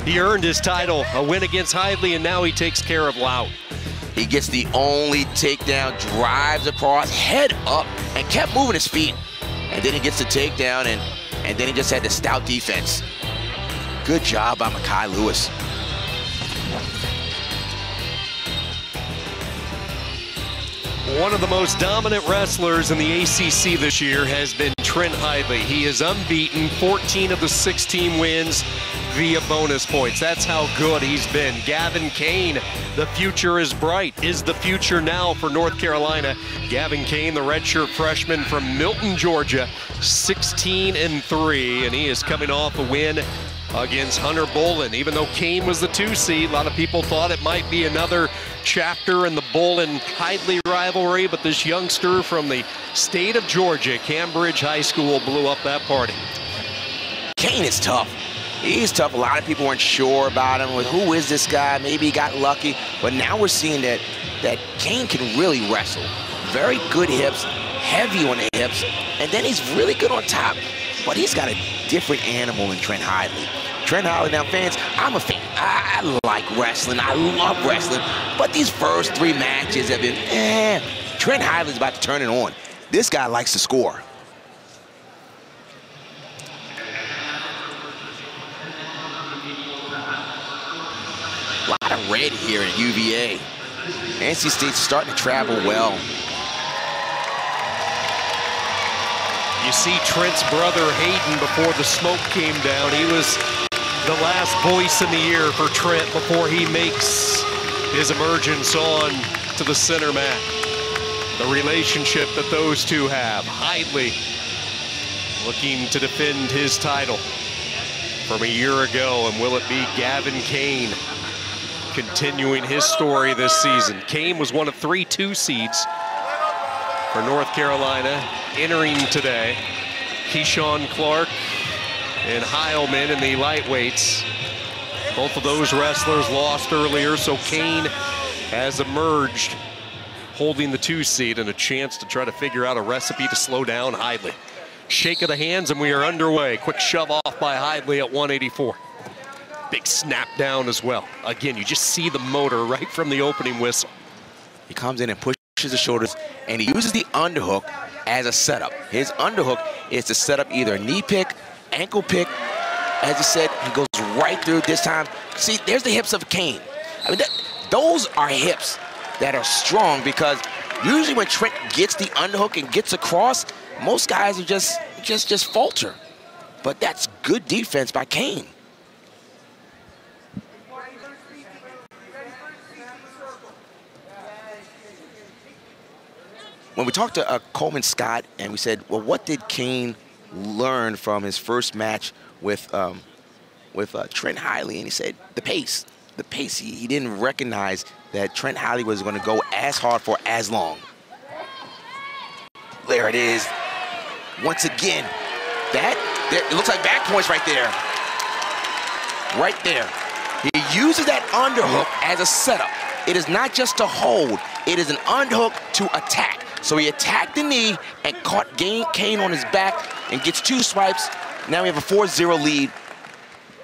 He earned his title, a win against Hidley, and now he takes care of Lout. He gets the only takedown, drives across, head up, and kept moving his feet. And then he gets the takedown, and then he just had the stout defense. Good job by Mekhi Lewis. One of the most dominant wrestlers in the ACC this year has been Trent Hidley. He is unbeaten, 14 of the 16 wins via bonus points. That's how good he's been. Gavin Kane, the future is bright. Is the future now for North Carolina? Gavin Kane, the redshirt freshman from Milton, Georgia, 16-3, and he is coming off a win against Hunter Bolin. Even though Kane was the 2 seed, a lot of people thought it might be another chapter in the Bolin-Hidley rivalry, but this youngster from the state of Georgia, Cambridge High School, blew up that party. Kane is tough. He's tough. A lot of people weren't sure about him. Like, who is this guy? Maybe he got lucky. But now we're seeing that Kane can really wrestle. Very good hips, heavy on the hips, and then he's really good on top. But he's got a different animal than Trent Hidley. Trent Hidley, now fans, I'm a fan. I like wrestling. I love wrestling. But these first 3 matches have been, Trent Hidley's about to turn it on. This guy likes to score. A lot of red here at UVA. NC State's starting to travel well. You see Trent's brother Hayden before the smoke came down. He was the last voice in the ear for Trent before he makes his emergence on to the center mat. The relationship that those two have. Hidley looking to defend his title from a year ago, and will it be Gavin Kane continuing his story this season? Kane was one of 3 2 seeds for North Carolina entering today. Keyshawn Clark and Heilman in the lightweights. Both of those wrestlers lost earlier, so Kane has emerged holding the 2 seed and a chance to try to figure out a recipe to slow down Hidley. Shake of the hands and we are underway. Quick shove off by Hidley at 184. Big snap down as well. Again, you just see the motor right from the opening whistle. He comes in and pushes the shoulders, and he uses the underhook as a setup. His underhook is to set up either a knee pick, ankle pick. As he said, he goes right through this time. See, there's the hips of Kane. I mean, those are hips that are strong, because usually when Trent gets the underhook and gets across, most guys are just falter. But that's good defense by Kane. When we talked to Coleman Scott and we said, well, what did Kane learn from his first match with Trent Hidley? And he said, the pace. The pace. He didn't recognize that Trent Hidley was going to go as hard for as long. There it is. Once again, it looks like back points right there. Right there. He uses that underhook as a setup. It is not just to hold. It is an underhook to attack. So he attacked the knee and caught Kane on his back and gets 2 swipes. Now we have a 4-0 lead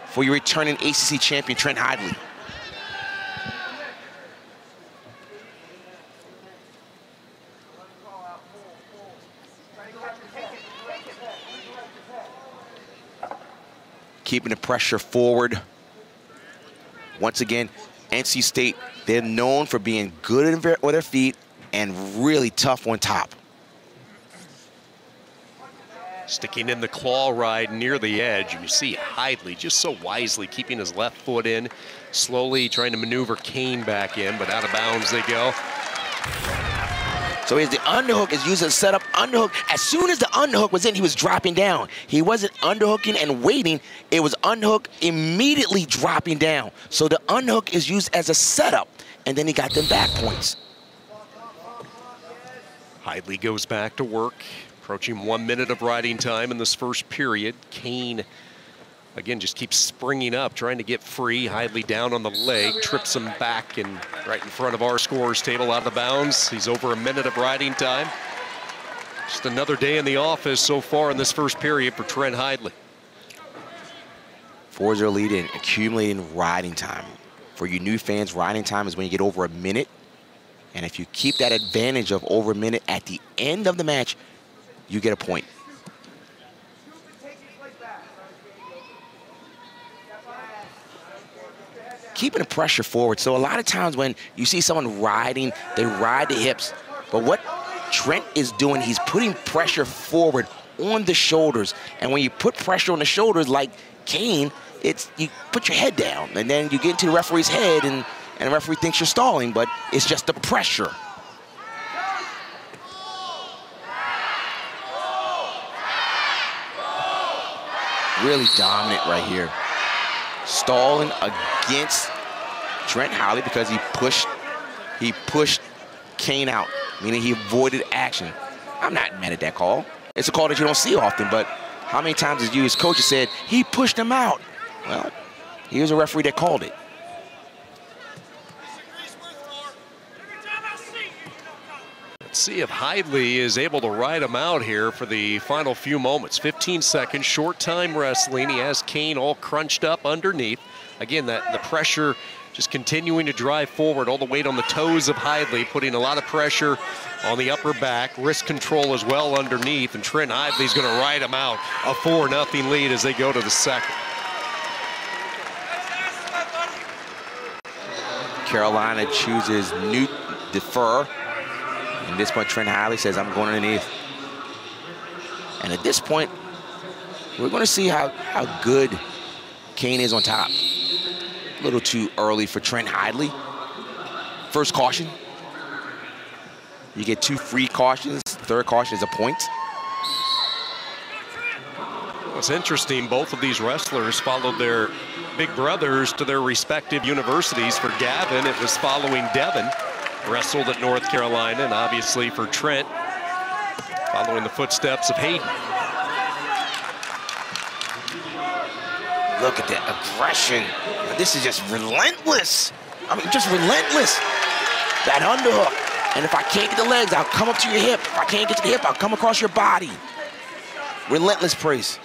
for your returning ACC champion, Trent Hidley. Keeping the pressure forward. Once again, NC State, they're known for being good with their feet and really tough on top. Sticking in the claw ride near the edge. And you see Hidley just so wisely keeping his left foot in, slowly trying to maneuver Kane back in, but out of bounds they go. So here's the underhook is used as a setup underhook. As soon as the underhook was in, he was dropping down. He wasn't underhooking and waiting. It was underhook immediately dropping down. So the underhook is used as a setup, and then he got them back points. Hidley goes back to work, approaching 1 minute of riding time in this first period. Kane, again, just keeps springing up, trying to get free. Hidley down on the leg, trips him back and right in front of our scores table, out of bounds. He's over a minute of riding time. Just another day in the office so far in this first period for Trent Hidley. 4-0 lead in accumulating riding time. For you new fans, riding time is when you get over a minute. And if you keep that advantage of over a minute at the end of the match, you get a point. Keeping the pressure forward. So a lot of times when you see someone riding, they ride the hips. But what Trent is doing, he's putting pressure forward on the shoulders. And when you put pressure on the shoulders like Kane, it's you put your head down. And then you get into the referee's head and the referee thinks you're stalling, but it's just the pressure. Really dominant right here. Stalling against Trent Hidley because he pushed Kane out, meaning he avoided action. I'm not mad at that call. It's a call that you don't see often, but how many times has you as coaches said, he pushed him out? Well, here's a referee that called it. Let's see if Hidley is able to ride him out here for the final few moments. 15 seconds, short time wrestling. He has Kane all crunched up underneath. Again, the pressure just continuing to drive forward, all the weight on the toes of Hidley, putting a lot of pressure on the upper back, wrist control as well underneath, and Trent Hidley's going to ride him out. A 4-0 lead as they go to the second. Carolina chooses Newt defer. And at this point, Trent Hidley says, I'm going underneath. And at this point, we're going to see how good Kane is on top. A little too early for Trent Hidley. First caution. You get 2 free cautions. Third caution is a point. What's interesting, both of these wrestlers followed their big brothers to their respective universities. For Gavin, it was following Devin. Wrestled at North Carolina, and obviously for Trent, following the footsteps of Hayden. Look at that aggression. This is just relentless. I mean, just relentless. That underhook. And if I can't get the legs, I'll come up to your hip. If I can't get to the hip, I'll come across your body. Relentless praise.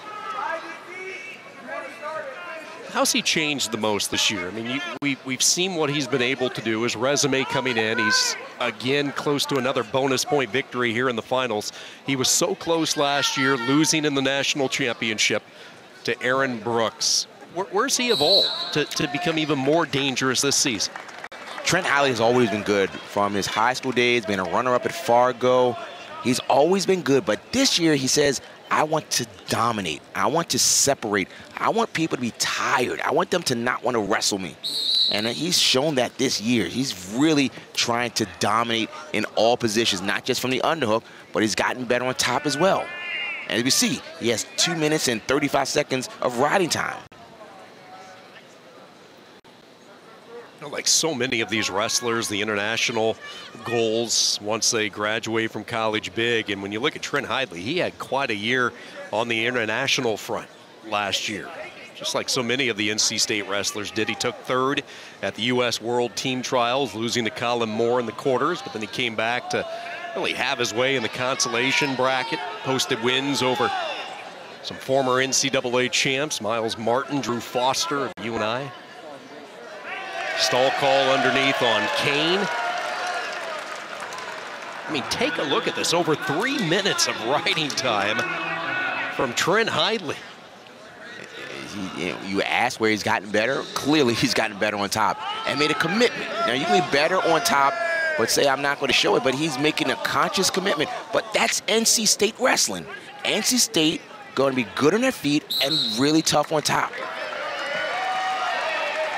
How's he changed the most this year? I mean, we've seen what he's been able to do. His resume coming in. He's, again, close to another bonus point victory here in the finals. He was so close last year, losing in the national championship to Aaron Brooks. Where's he evolved to become even more dangerous this season? Trent Hidley has always been good. From his high school days, being a runner-up at Fargo, he's always been good. But this year, he says, I want to dominate. I want to separate. I want people to be tired. I want them to not want to wrestle me. And he's shown that this year. He's really trying to dominate in all positions, not just from the underhook, but he's gotten better on top as well. And as we see, he has 2 minutes and 35 seconds of riding time. Like so many of these wrestlers, the international goals once they graduate from college big. And when you look at Trent Hidley, he had quite a year on the international front last year. Just like so many of the NC State wrestlers did. He took 3rd at the U.S. World Team Trials, losing to Colin Moore in the quarters, but then he came back to really have his way in the consolation bracket, posted wins over some former NCAA champs, Miles Martin, Drew Foster of UNI. Stall call underneath on Kane. I mean, take a look at this. Over 3 minutes of riding time from Trent Hidley. You ask where he's gotten better. Clearly, he's gotten better on top and made a commitment. Now, you can be better on top, but say, I'm not going to show it. But he's making a conscious commitment. But that's NC State wrestling. NC State going to be good on their feet and really tough on top.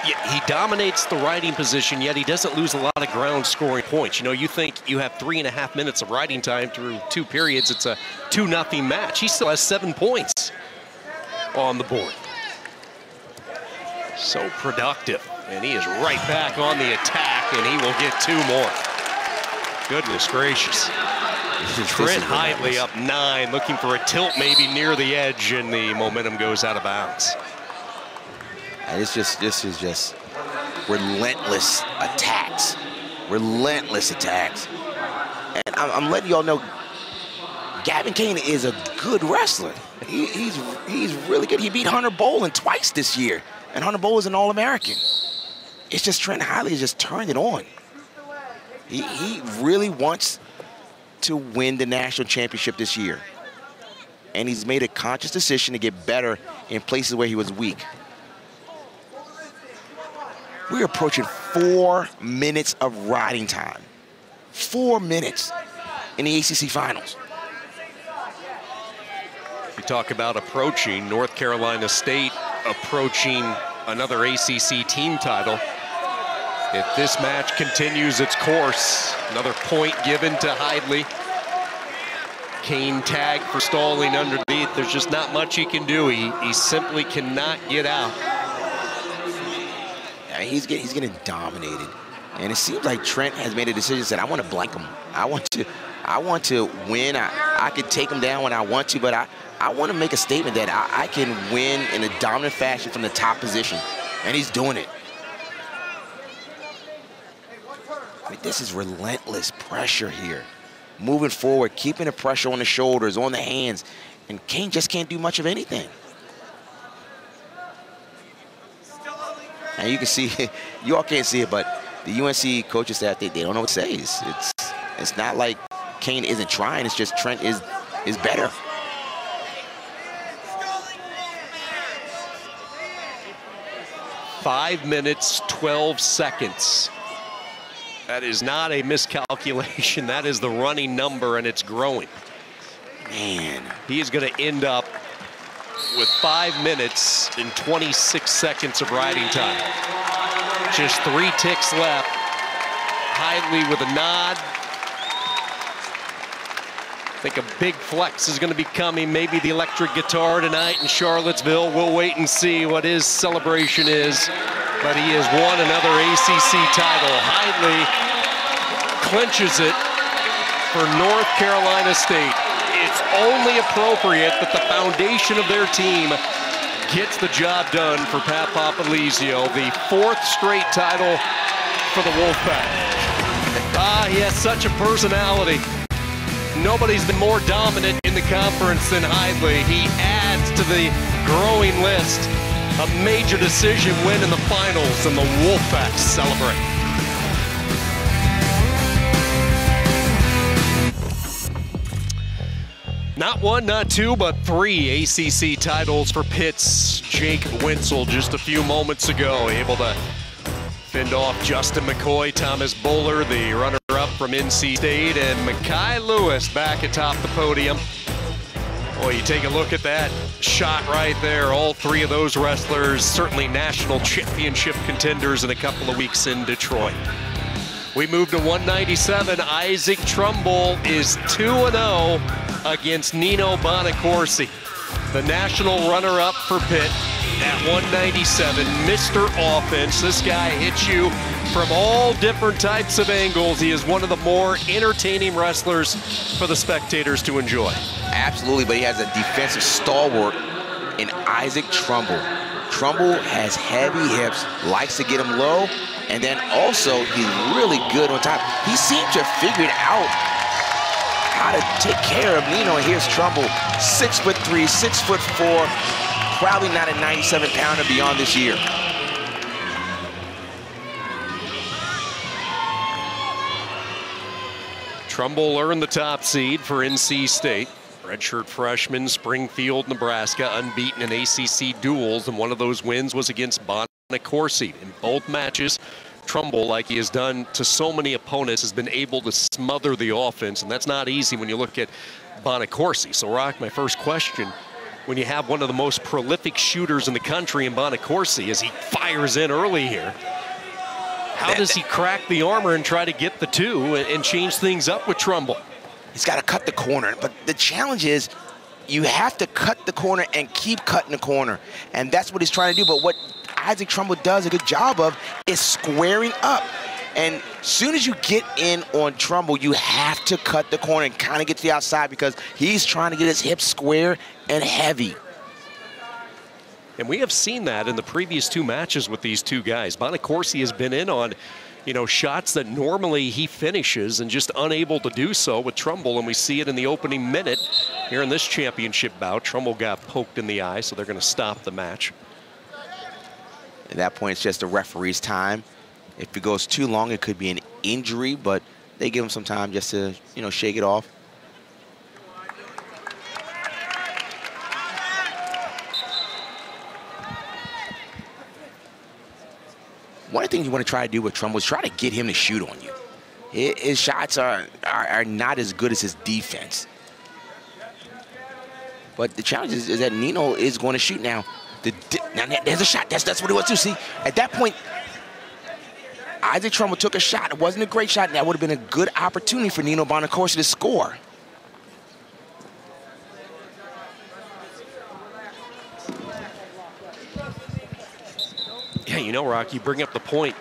Yeah, he dominates the riding position, yet he doesn't lose a lot of ground scoring points. You know, you think you have 3.5 minutes of riding time through 2 periods. It's a 2-0 match. He still has 7 points on the board. So productive. And he is right back on the attack, and he will get 2 more. Goodness gracious. Trent Hidley up 9, looking for a tilt maybe near the edge, and the momentum goes out of bounds. And this is just relentless attacks. Relentless attacks. And I'm letting y'all know, Gavin Kane is a good wrestler. He's really good. He beat Hunter Bolin twice this year, and Hunter Bolin is an All-American. It's just Trent Hidley has just turned it on. He really wants to win the national championship this year. And he's made a conscious decision to get better in places where he was weak. We're approaching 4 minutes of riding time. 4 minutes in the ACC finals. You talk about approaching, North Carolina State approaching another ACC team title. If this match continues its course, another point given to Hidley. Kane tagged for stalling underneath. There's just not much he can do. He simply cannot get out. Yeah, he's getting dominated. And it seems like Trent has made a decision, said, I want to blank him. I want to win. I could take him down when I want to, but I want to make a statement that I can win in a dominant fashion from the top position. And he's doing it. I mean, this is relentless pressure here. Moving forward, keeping the pressure on the shoulders, on the hands. And Kane just can't do much of anything. And you can see, you all can't see it, but the UNC coaching staff, they don't know what to say. It's not like Kane isn't trying, it's just Trent is better. Five minutes, 12 seconds. That is not a miscalculation. That is the running number, and it's growing. Man. He is going to end up with 5 minutes and 26 seconds of riding time. Just 3 ticks left. Hidley with a nod. I think a big flex is going to be coming. Maybe the electric guitar tonight in Charlottesville. We'll wait and see what his celebration is. But he has won another ACC title. Hidley clinches it for North Carolina State. It's only appropriate that the foundation of their team gets the job done for Pat Papalizio, the 4th straight title for the Wolfpack. He has such a personality. Nobody's been more dominant in the conference than Hidley. He adds to the growing list. A major decision win in the finals, and the Wolfpack celebrate. Not 1, not 2, but 3 ACC titles for Pitt's Jake Winsel just a few moments ago. Able to fend off Justin McCoy, Thomas Bowler, the runner-up from NC State, and Mekhi Lewis back atop the podium. Boy, you take a look at that shot right there. All 3 of those wrestlers, certainly national championship contenders in a couple of weeks in Detroit. We move to 197. Isaac Trumbull is 2-0 against Nino Bonacorsi, the national runner-up for Pitt at 197. Mr. Offense. This guy hits you from all different types of angles. He is one of the more entertaining wrestlers for the spectators to enjoy. Absolutely, but he has a defensive stalwart in Isaac Trumbull. Trumbull has heavy hips, likes to get him low, and then also he's really good on top. He seems to have figured out how to take care of Nino. And here's Trumbull, 6'3", 6'4", probably not a 97-pounder beyond this year. Trumbull earned the top seed for NC State. Redshirt freshman, Springfield, Nebraska, unbeaten in ACC duels, and one of those wins was against Bonacorsi. In both matches, Trumbull, like he has done to so many opponents, has been able to smother the offense, and that's not easy when you look at Bonacorsi. So, Rock, my first question, when you have one of the most prolific shooters in the country in Bonacorsi as he fires in early here. How does he crack the armor and try to get the two and change things up with Trumbull? He's got to cut the corner, but the challenge is you have to cut the corner and keep cutting the corner, and that's what he's trying to do. But what Isaac Trumbull does a good job of is squaring up. And as soon as you get in on Trumbull, you have to cut the corner and kind of get to the outside because he's trying to get his hips square and heavy. And we have seen that in the previous two matches with these two guys. Bonacorsi has been in on, shots that normally he finishes and just unable to do so with Trumbull, and we see it in the opening minute here in this championship bout. Trumbull got poked in the eye, so they're going to stop the match. At that point, it's just the referee's time. If it goes too long, it could be an injury, but they give him some time just to, shake it off. One of the things you want to try to do with Trumbull is try to get him to shoot on you. His shots are not as good as his defense. But the challenge is that Nino is going to shoot now. Now there's a shot. That's what it was too. See, at that point, Isaac Trumbull took a shot. It wasn't a great shot. That would have been a good opportunity for Nino Bonacorsi to score. Yeah, Rock, you bring up the point.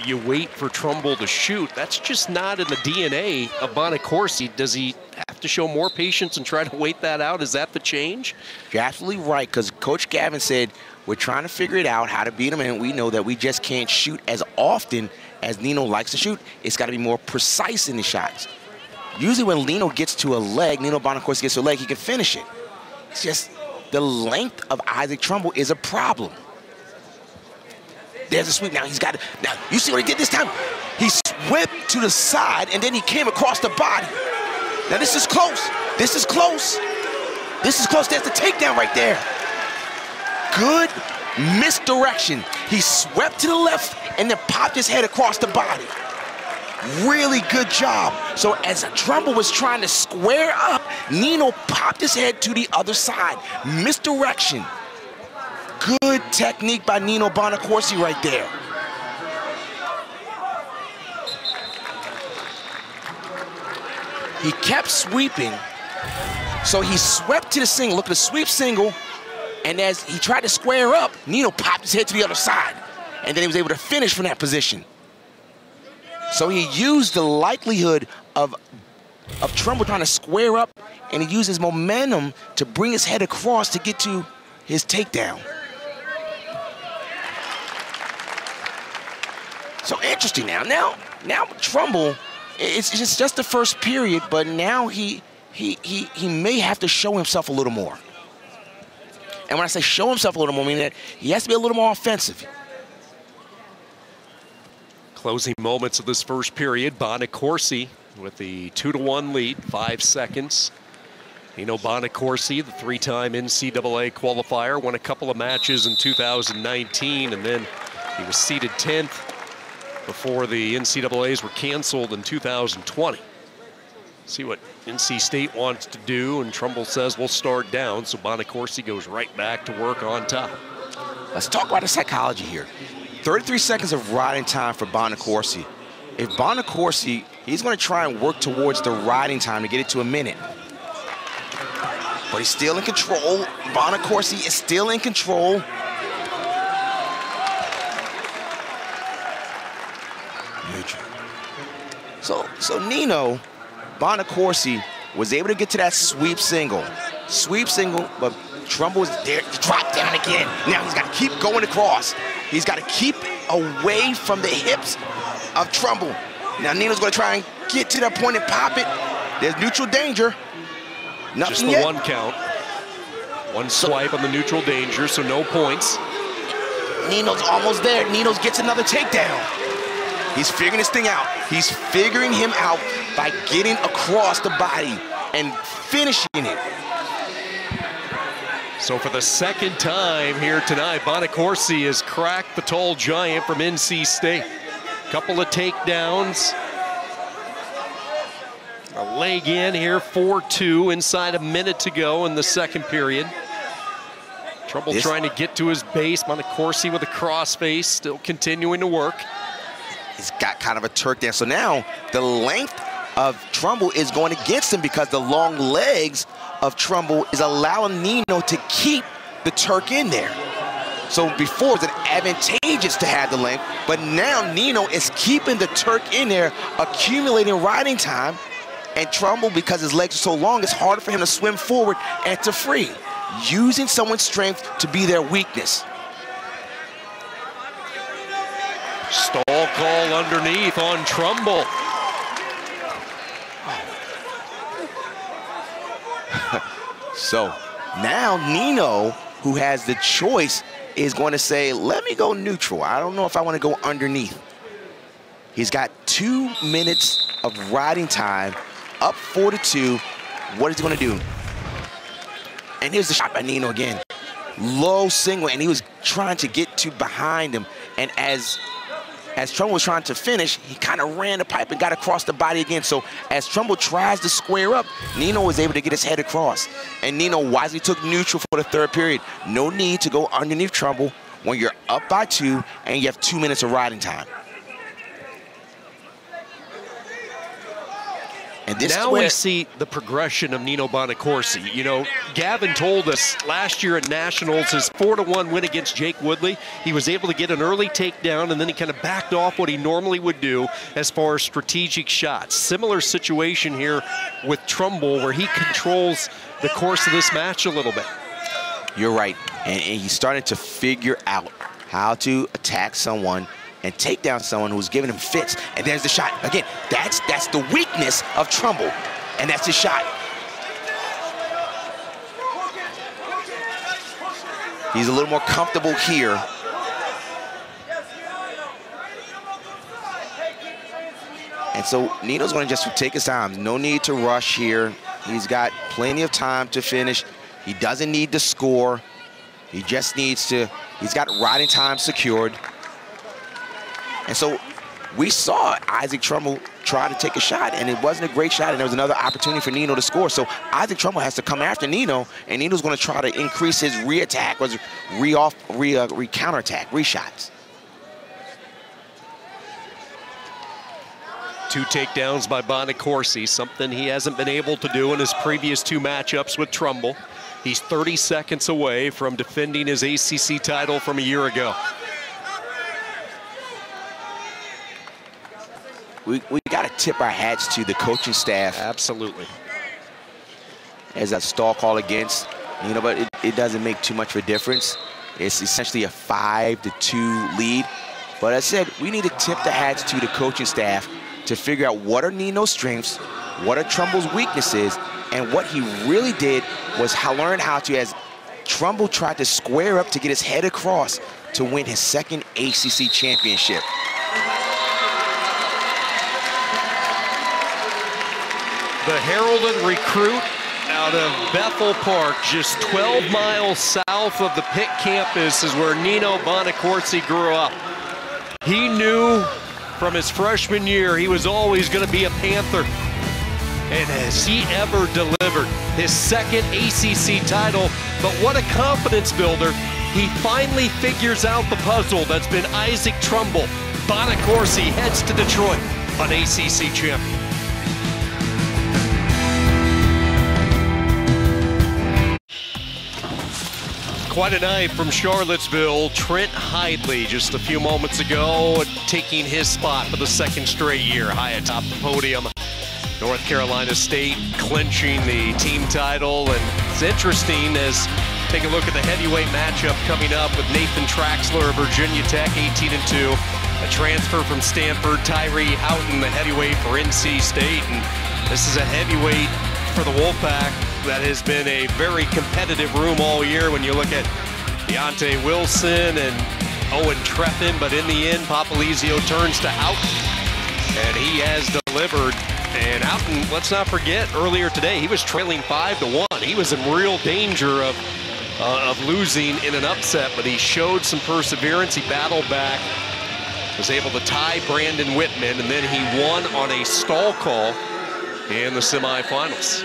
You wait for Trumbull to shoot. That's just not in the DNA of Bonacorsi. Does he have to show more patience and try to wait that out? Is that the change? You're absolutely right, because Coach Gavin said, we're trying to figure it out, how to beat him, and we know that we just can't shoot as often as Nino likes to shoot. It's got to be more precise in the shots. Usually when Nino gets to a leg, Nino Bonacorsi gets to a leg, he can finish it. It's just the length of Isaac Trumbull is a problem. There's a sweep now. He's got it. Now, you see what he did this time? He swept to the side, and then he came across the body. Now, this is close. This is close. This is close. There's the takedown right there. Good misdirection. He swept to the left and then popped his head across the body. Really good job. So as Trumbull was trying to square up, Nino popped his head to the other side. Misdirection. Good technique by Nino Bonacorsi right there. He kept sweeping, so he swept to the single. Look at the sweep single, and as he tried to square up, Nino popped his head to the other side, and then he was able to finish from that position. So he used the likelihood of Trumbull trying to square up, and he used his momentum to bring his head across to get to his takedown. So interesting now. Now Trumbull, it's just the first period, but now he may have to show himself a little more. And when I say show himself a little more, I mean that he has to be a little more offensive. Closing moments of this first period, Bonacorsi with the 2-1 lead, 5 seconds. Nino Bonacorsi, the three-time NCAA qualifier, won a couple of matches in 2019, and then he was seeded 10th before the NCAAs were canceled in 2020. See what NC State wants to do, and Trumbull says we'll start down, so Bonacorsi goes right back to work on top. Let's talk about the psychology here. 33 seconds of riding time for Bonacorsi. If Bonacorsi, he's going to try and work towards the riding time to get it to a minute. But he's still in control. Bonacorsi is still in control. So Nino Bonacorsi was able to get to that sweep single. But Trumbull was there to drop down again. Now he's got to keep going across. He's got to keep away from the hips of Trumbull. Now Nino's going to try and get to that point and pop it. There's neutral danger. Nothing just the yet. One count. One swipe on the neutral danger, so no points. Nino's almost there. Nino's gets another takedown. He's figuring this thing out. He's figuring him out by getting across the body and finishing it. So for the second time here tonight, Bonacorsi has cracked the tall giant from NC State. Couple of takedowns. A leg in here, 4-2, inside a minute to go in the second period. Trumbull trying to get to his base. Bonacorsi with a cross face, still continuing to work. He's got kind of a Turk there. So now the length of Trumbull is going against him because the long legs of Trumbull is allowing Nino to keep the Turk in there. So before it was advantageous to have the length, but now Nino is keeping the Turk in there, accumulating riding time, and Trumbull, because his legs are so long, it's harder for him to swim forward and to free, using someone's strength to be their weakness. Stall call underneath on Trumbull. So now Nino, who has the choice, is going to say, let me go neutral. I don't know if I want to go underneath. He's got 2 minutes of riding time, up 4-2. What is he going to do? And here's the shot by Nino again. Low single, and he was trying to get to behind him. And as Trumbull was trying to finish, he kind of ran the pipe and got across the body again. So as Trumbull tries to square up, Nino was able to get his head across. And Nino wisely took neutral for the third period. No need to go underneath Trumbull when you're up by 2 and you have 2 minutes of riding time. And this now we see the progression of Nino Bonacorsi. You know, Gavin told us last year at Nationals, his 4-1 win against Jake Woodley, he was able to get an early takedown, and then he kind of backed off what he normally would do as far as strategic shots. Similar situation here with Trumbull, where he controls the course of this match a little bit. You're right, and he's starting to figure out how to attack someone and take down someone who's giving him fits. And there's the shot. Again, that's the weakness of Trumbull, and that's his shot. He's a little more comfortable here. And so Nino's going to just take his time. No need to rush here. He's got plenty of time to finish. He doesn't need to score. He just needs to, he's got riding time secured. And so we saw Isaac Trumbull try to take a shot, and it wasn't a great shot, and there was another opportunity for Nino to score. So Isaac Trumbull has to come after Nino, and Nino's going to try to increase his re-attack, or re-counterattack, re-shots. 2 takedowns by Bonacorsi, something he hasn't been able to do in his previous 2 matchups with Trumbull. He's 30 seconds away from defending his ACC title from a year ago. We got to tip our hats to the coaching staff. Absolutely. As a stall call against, you know, but it doesn't make too much of a difference. It's essentially a 5-2 lead. But as I said, we need to tip the hats to the coaching staff to figure out what are Nino's strengths, what are Trumbull's weaknesses, and what he really did was learn how to, as Trumbull tried to square up to get his head across to win his 2nd ACC championship. The heralded recruit out of Bethel Park, just 12 miles south of the Pitt campus, is where Nino Bonacorsi grew up. He knew from his freshman year he was always going to be a Panther. And has he ever delivered his 2nd ACC title? But what a confidence builder. He finally figures out the puzzle that's been Isaac Trumbull. Bonacorsi heads to Detroit, an ACC champion. Quite a night from Charlottesville. Trent Hidley just a few moments ago taking his spot for the 2nd straight year high atop the podium. North Carolina State clinching the team title, and it's interesting as take a look at the heavyweight matchup coming up with Nathan Traxler of Virginia Tech, 18-2. A transfer from Stanford, Tyree Houghton, the heavyweight for NC State, and this is a heavyweight for the Wolfpack that has been a very competitive room all year when you look at Deontay Wilson and Owen Treffin, but in the end, Papalizio turns to Houghton, and he has delivered. And Houghton, let's not forget, earlier today, he was trailing 5-1. He was in real danger of losing in an upset, but he showed some perseverance. He battled back, was able to tie Brandon Whitman, and then he won on a stall call in the semifinals.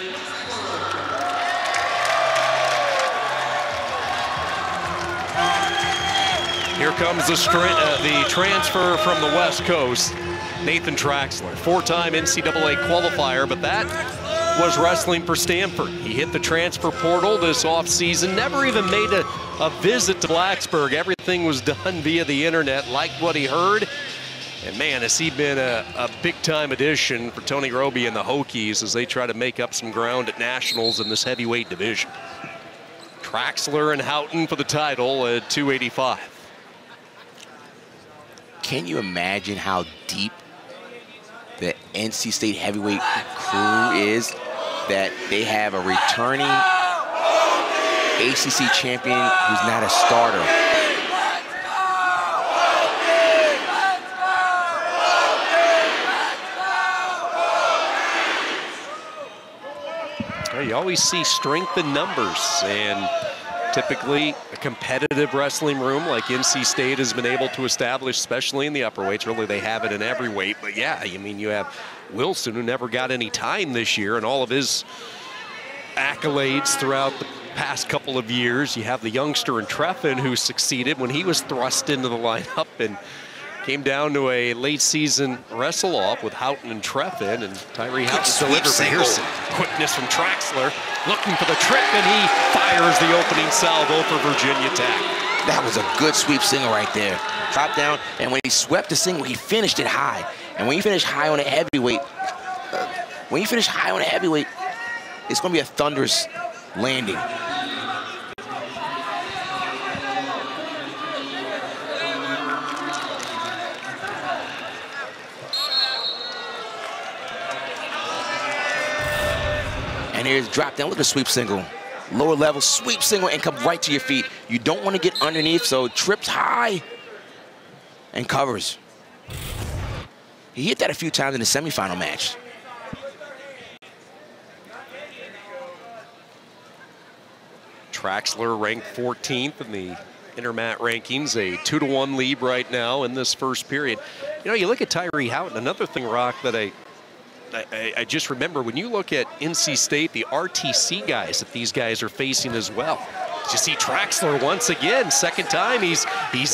Here comes the transfer from the West Coast, Nathan Traxler, four-time NCAA qualifier, but that was wrestling for Stanford. He hit the transfer portal this offseason, never even made a visit to Blacksburg. Everything was done via the internet, liked what he heard. And man, has he been a big-time addition for Tony Roby and the Hokies as they try to make up some ground at Nationals in this heavyweight division. Traxler and Houghton for the title at 285. Can you imagine how deep the NC State heavyweight crew is, that they have a returning ACC champion who's not a starter? You always see strength in numbers, and typically a competitive wrestling room like NC State has been able to establish, especially in the upper weights. Really, they have it in every weight. But yeah, I mean, you have Wilson, who never got any time this year, and all of his accolades throughout the past couple of years. You have the youngster in Treffin, who succeeded when he was thrust into the lineup and came down to a late season wrestle off with Houghton and Treffin, and Tyree Houghton delivered for Pearson. Quickness from Traxler, looking for the trip, and he fires the opening salvo for Virginia Tech. That was a good sweep single right there. Drop down, and when he swept the single, he finished it high. And when you finish high on a heavyweight, it's going to be a thunderous landing. And here's drop down. Look at the sweep single. Lower level sweep single and come right to your feet. You don't want to get underneath, so trips high and covers. He hit that a few times in the semifinal match. Traxler ranked 14th in the Intermat rankings, a 2-to-1 lead right now in this first period. You know, you look at Tyree Houghton, another thing, Rock, that I just remember, when you look at NC State, the RTC guys that these guys are facing as well. You see Traxler once again, second time he's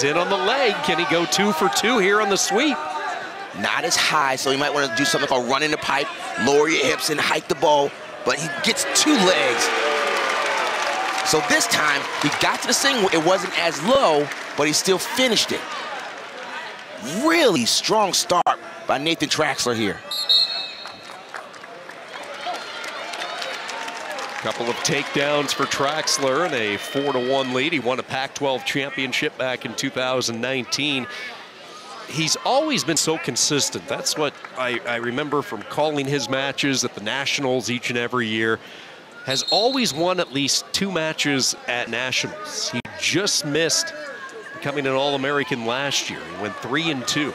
in on the leg. Can he go 2 for 2 here on the sweep? Not as high, so you might want to do something called run in the pipe, lower your hips and hike the ball, but he gets 2 legs. So this time, he got to the single. It wasn't as low, but he still finished it. Really strong start by Nathan Traxler here. Couple of takedowns for Traxler and a 4-to-1 lead. He won a Pac-12 championship back in 2019. He's always been so consistent. That's what I remember from calling his matches at the Nationals each and every year. Has always won at least 2 matches at Nationals. He just missed becoming an All-American last year. He went 3-2.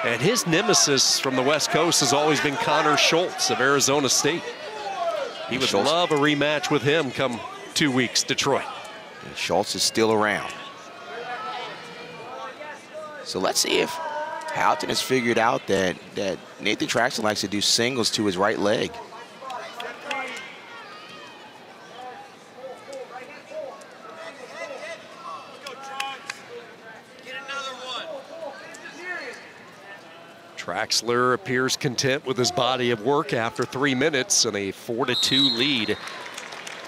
And his nemesis from the West Coast has always been Connor Schultz of Arizona State. He would love a rematch with him come 2 weeks, Detroit. And Schultz is still around. So let's see if Houghton has figured out that Nathan Traxler likes to do singles to his right leg. Traxler appears content with his body of work after 3 minutes and a 4-2 lead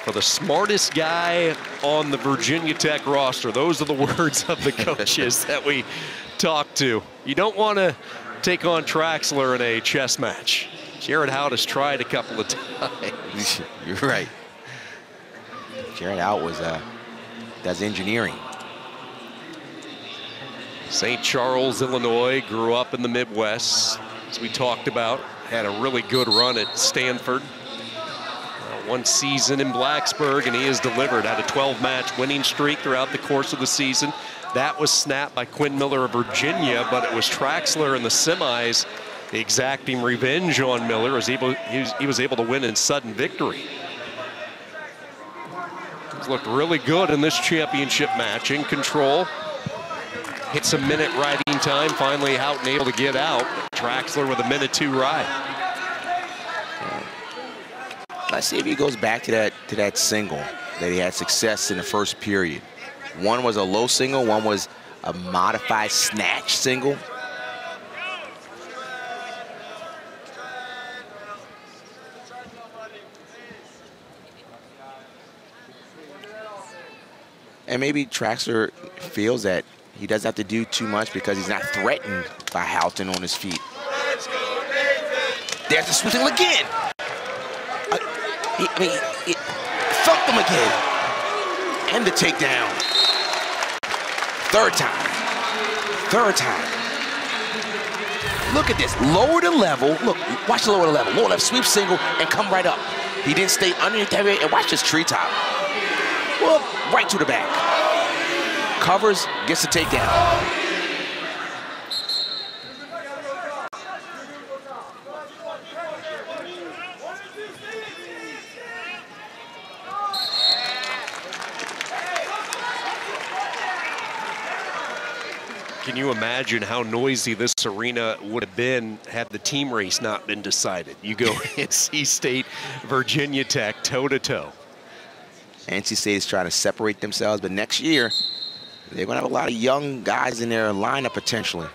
for the smartest guy on the Virginia Tech roster. Those are the words of the coaches that we talked to. You don't want to take on Traxler in a chess match. Jared Hout has tried a couple of times. You're right. Jared Hout does engineering. St. Charles, Illinois, grew up in the Midwest, as we talked about. Had a really good run at Stanford. 1 season in Blacksburg, and he has delivered. Had a 12-match winning streak throughout the course of the season. That was snapped by Quinn Miller of Virginia, but it was Traxler in the semis exacting revenge on Miller as he was able to win in sudden victory. He's looked really good in this championship match, in control. Hits a minute riding time. Finally, Houghton able to get out. Traxler with a 1:02 ride. Let's see if he goes back to that single that he had success in the first period. One was a low single, one was a modified snatch single. And maybe Traxler feels that he doesn't have to do too much because he's not threatened by Houghton on his feet. There's the switching again. He thumped him again. And the takedown. Third time. Look at this. Lower the level. Look, watch the lower level. Lower left sweep single and come right up. He didn't stay underneath that area. And watch this treetop. Well, right to the back. Covers, gets the takedown. Can you imagine how noisy this arena would have been had the team race not been decided? You go NC State, Virginia Tech, toe-to-toe. NC State is trying to separate themselves, but next year, they're going to have a lot of young guys in their lineup potentially.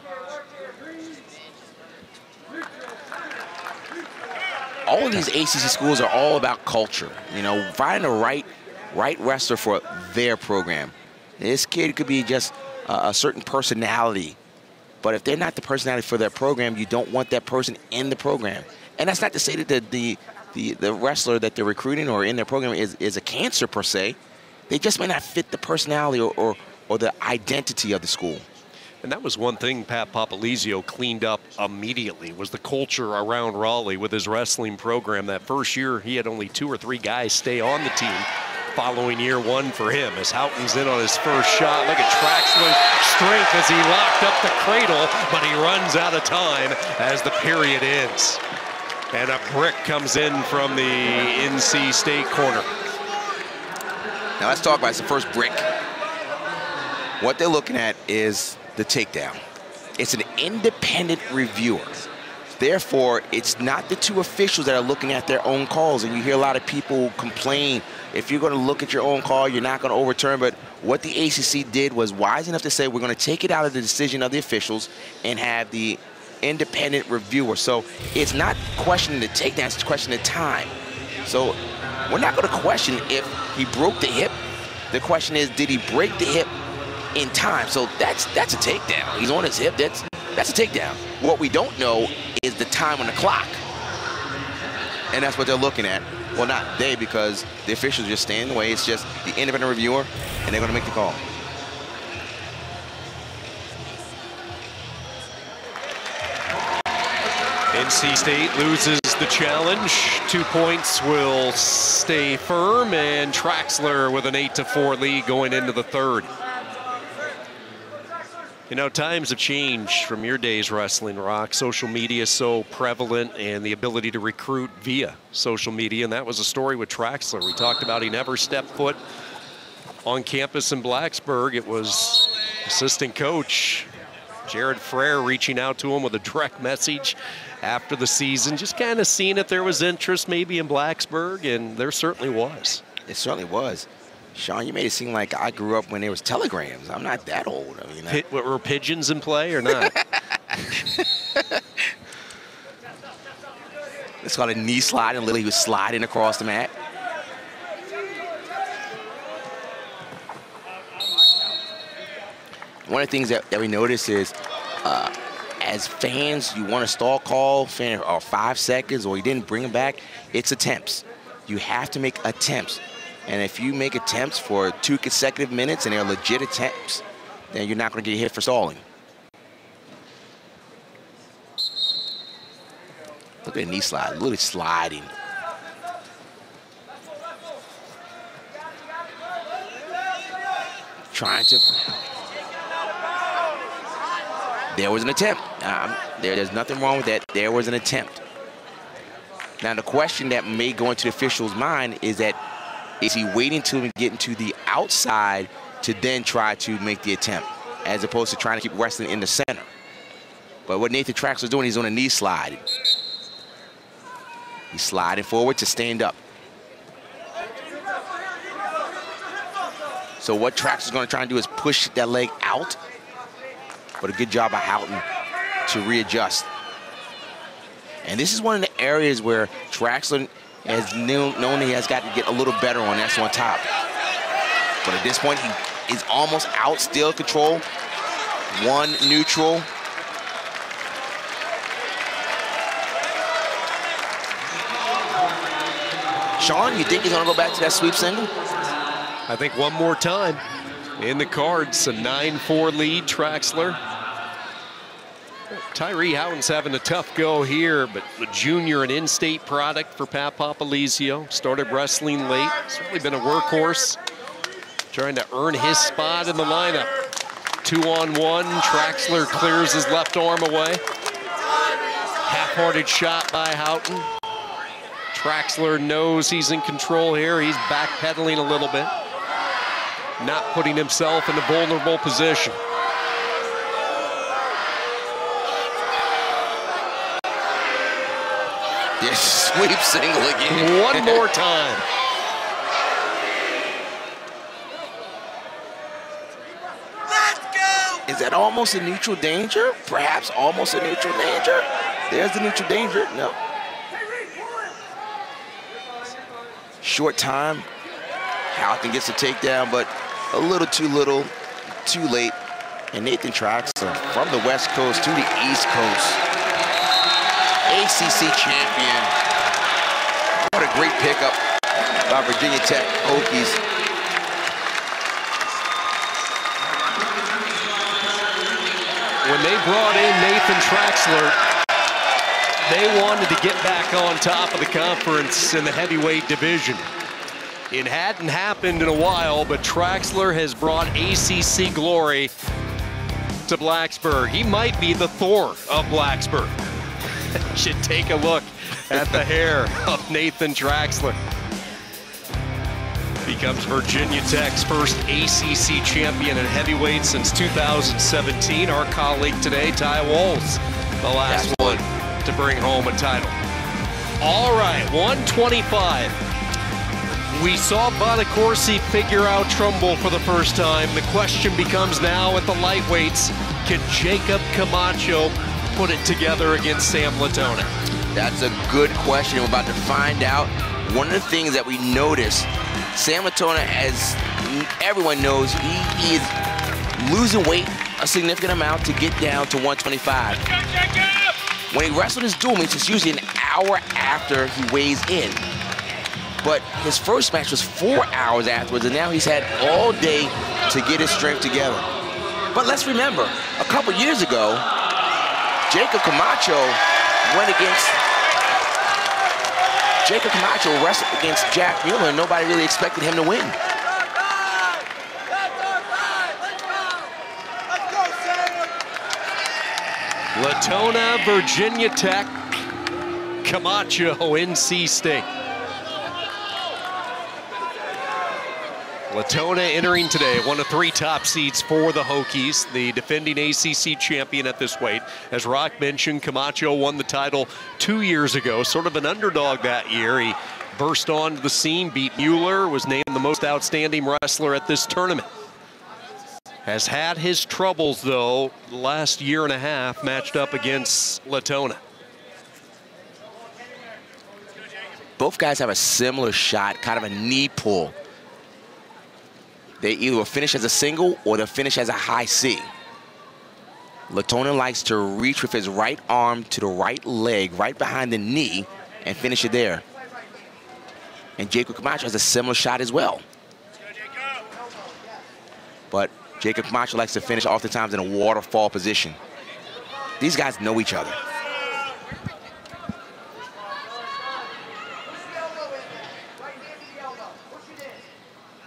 All of these ACC schools are all about culture. You know, finding the right wrestler for their program. This kid could be just a certain personality, but if they're not the personality for their program, you don't want that person in the program. And that's not to say that the wrestler that they're recruiting or in their program is a cancer per se. They just may not fit the personality or the identity of the school. And that was one thing Pat Papalizio cleaned up immediately, was the culture around Raleigh with his wrestling program. That first year, he had only 2 or 3 guys stay on the team. Following year 1 for him, as Houghton's in on his first shot. Look at Traxler's strength as he locked up the cradle, but he runs out of time as the period ends. And a brick comes in from the NC State corner. Now let's talk about it's the first brick. What they're looking at is the takedown. It's an independent reviewer. Therefore, it's not the 2 officials that are looking at their own calls. And you hear a lot of people complain, if you're going to look at your own call, you're not going to overturn. But what the ACC did was wise enough to say, we're going to take it out of the decision of the officials and have the independent reviewer. So it's not questioning the takedown, it's questioning the time. So we're not going to question if he broke the hip. The question is, did he break the hip in time? So that's a takedown. He's on his hip. That's a takedown. What we don't know is the time on the clock. And that's what they're looking at. Well, not they, because the officials just stand in the way. It's just the independent reviewer, and they're going to make the call. NC State loses the challenge. 2 points will stay firm, and Traxler with an 8-4 lead going into the third. You know, times have changed from your days wrestling, Rock. Social media is so prevalent, and the ability to recruit via social media, and that was a story with Traxler. We talked about he never stepped foot on campus in Blacksburg. It was assistant coach Jared Frere reaching out to him with a direct message after the season, just kind of seeing if there was interest maybe in Blacksburg, and there certainly was. It certainly was. Sean, you made it seem like I grew up when there was telegrams. I'm not that old. I mean, were pigeons in play or not? It's called a knee slide, and Lily was sliding across the mat. One of the things that we notice is, as fans, you want a stall call, or 5 seconds, or you didn't bring them back. It's attempts. You have to make attempts. And if you make attempts for 2 consecutive minutes and they're legit attempts, then you're not going to get hit for stalling. Look at the knee slide, literally sliding. Trying to. There was an attempt. There's nothing wrong with that. There was an attempt. Now, the question that may go into the official's mind is that, is he waiting till he get into the outside to then try to make the attempt, as opposed to trying to keep wrestling in the center? But what Nathan Traxler's doing, he's on a knee slide. He's sliding forward to stand up. So what Traxler's going to try and do is push that leg out but a good job by Houghton to readjust. And this is one of the areas where Traxler has known he has got to get a little better on. That's on top. But at this point, he is almost out. Still control. One neutral. Sean, you think he's going to go back to that sweep single? I think one more time in the cards. A 9-4 lead, Traxler. Tyree Houghton's having a tough go here, but the junior, an in-state product for Pat Papalizio. Started wrestling late. Certainly been a workhorse. Trying to earn his spot in the lineup. 2-on-1. Traxler clears his left arm away. Half-hearted shot by Houghton. Traxler knows he's in control here. He's backpedaling a little bit. Not putting himself in a vulnerable position. This sweep single again. One more time. Let's go! Is that almost a neutral danger? Perhaps almost a neutral danger? There's the neutral danger. No. Short time. Houghton gets a takedown, but a little, too late. And Nathan Traxler from the West Coast to the East Coast. ACC champion. What a great pickup by Virginia Tech Hokies. When they brought in Nathan Traxler, they wanted to get back on top of the conference in the heavyweight division. It hadn't happened in a while, but Traxler has brought ACC glory to Blacksburg. He might be the Thor of Blacksburg. Should take a look at the hair of Nathan Traxler. Becomes Virginia Tech's first ACC champion in heavyweight since 2017. Our colleague today, Ty Walls, the last one to bring home a title. All right, 125. We saw Bonacorsi figure out Trumbull for the first time. The question becomes now at the lightweights, can Jacob Camacho put it together against Sam Latona? That's a good question. We're about to find out. One of the things that we noticed, Sam Latona, as everyone knows, he is losing weight a significant amount to get down to 125. When he wrestled his dual meets, it's usually an hour after he weighs in. But his first match was 4 hours afterwards, and now he's had all day to get his strength together. But let's remember, a couple years ago, Jacob Camacho wrestled against Jack Mueller, and nobody really expected him to win. Latona, Virginia Tech, Camacho, NC State. Latona entering today, one of 3 top seeds for the Hokies, the defending ACC champion at this weight. As Rock mentioned, Camacho won the title 2 years ago, sort of an underdog that year. He burst onto the scene, beat Mueller, was named the most outstanding wrestler at this tournament. Has had his troubles, though, the last year and a half matched up against Latona. Both guys have a similar shot, kind of a knee pull. They either will finish as a single or they'll finish as a high C. Latona likes to reach with his right arm to the right leg, right behind the knee, and finish it there. And Jacob Camacho has a similar shot as well. But Jacob Camacho likes to finish oftentimes in a waterfall position. These guys know each other.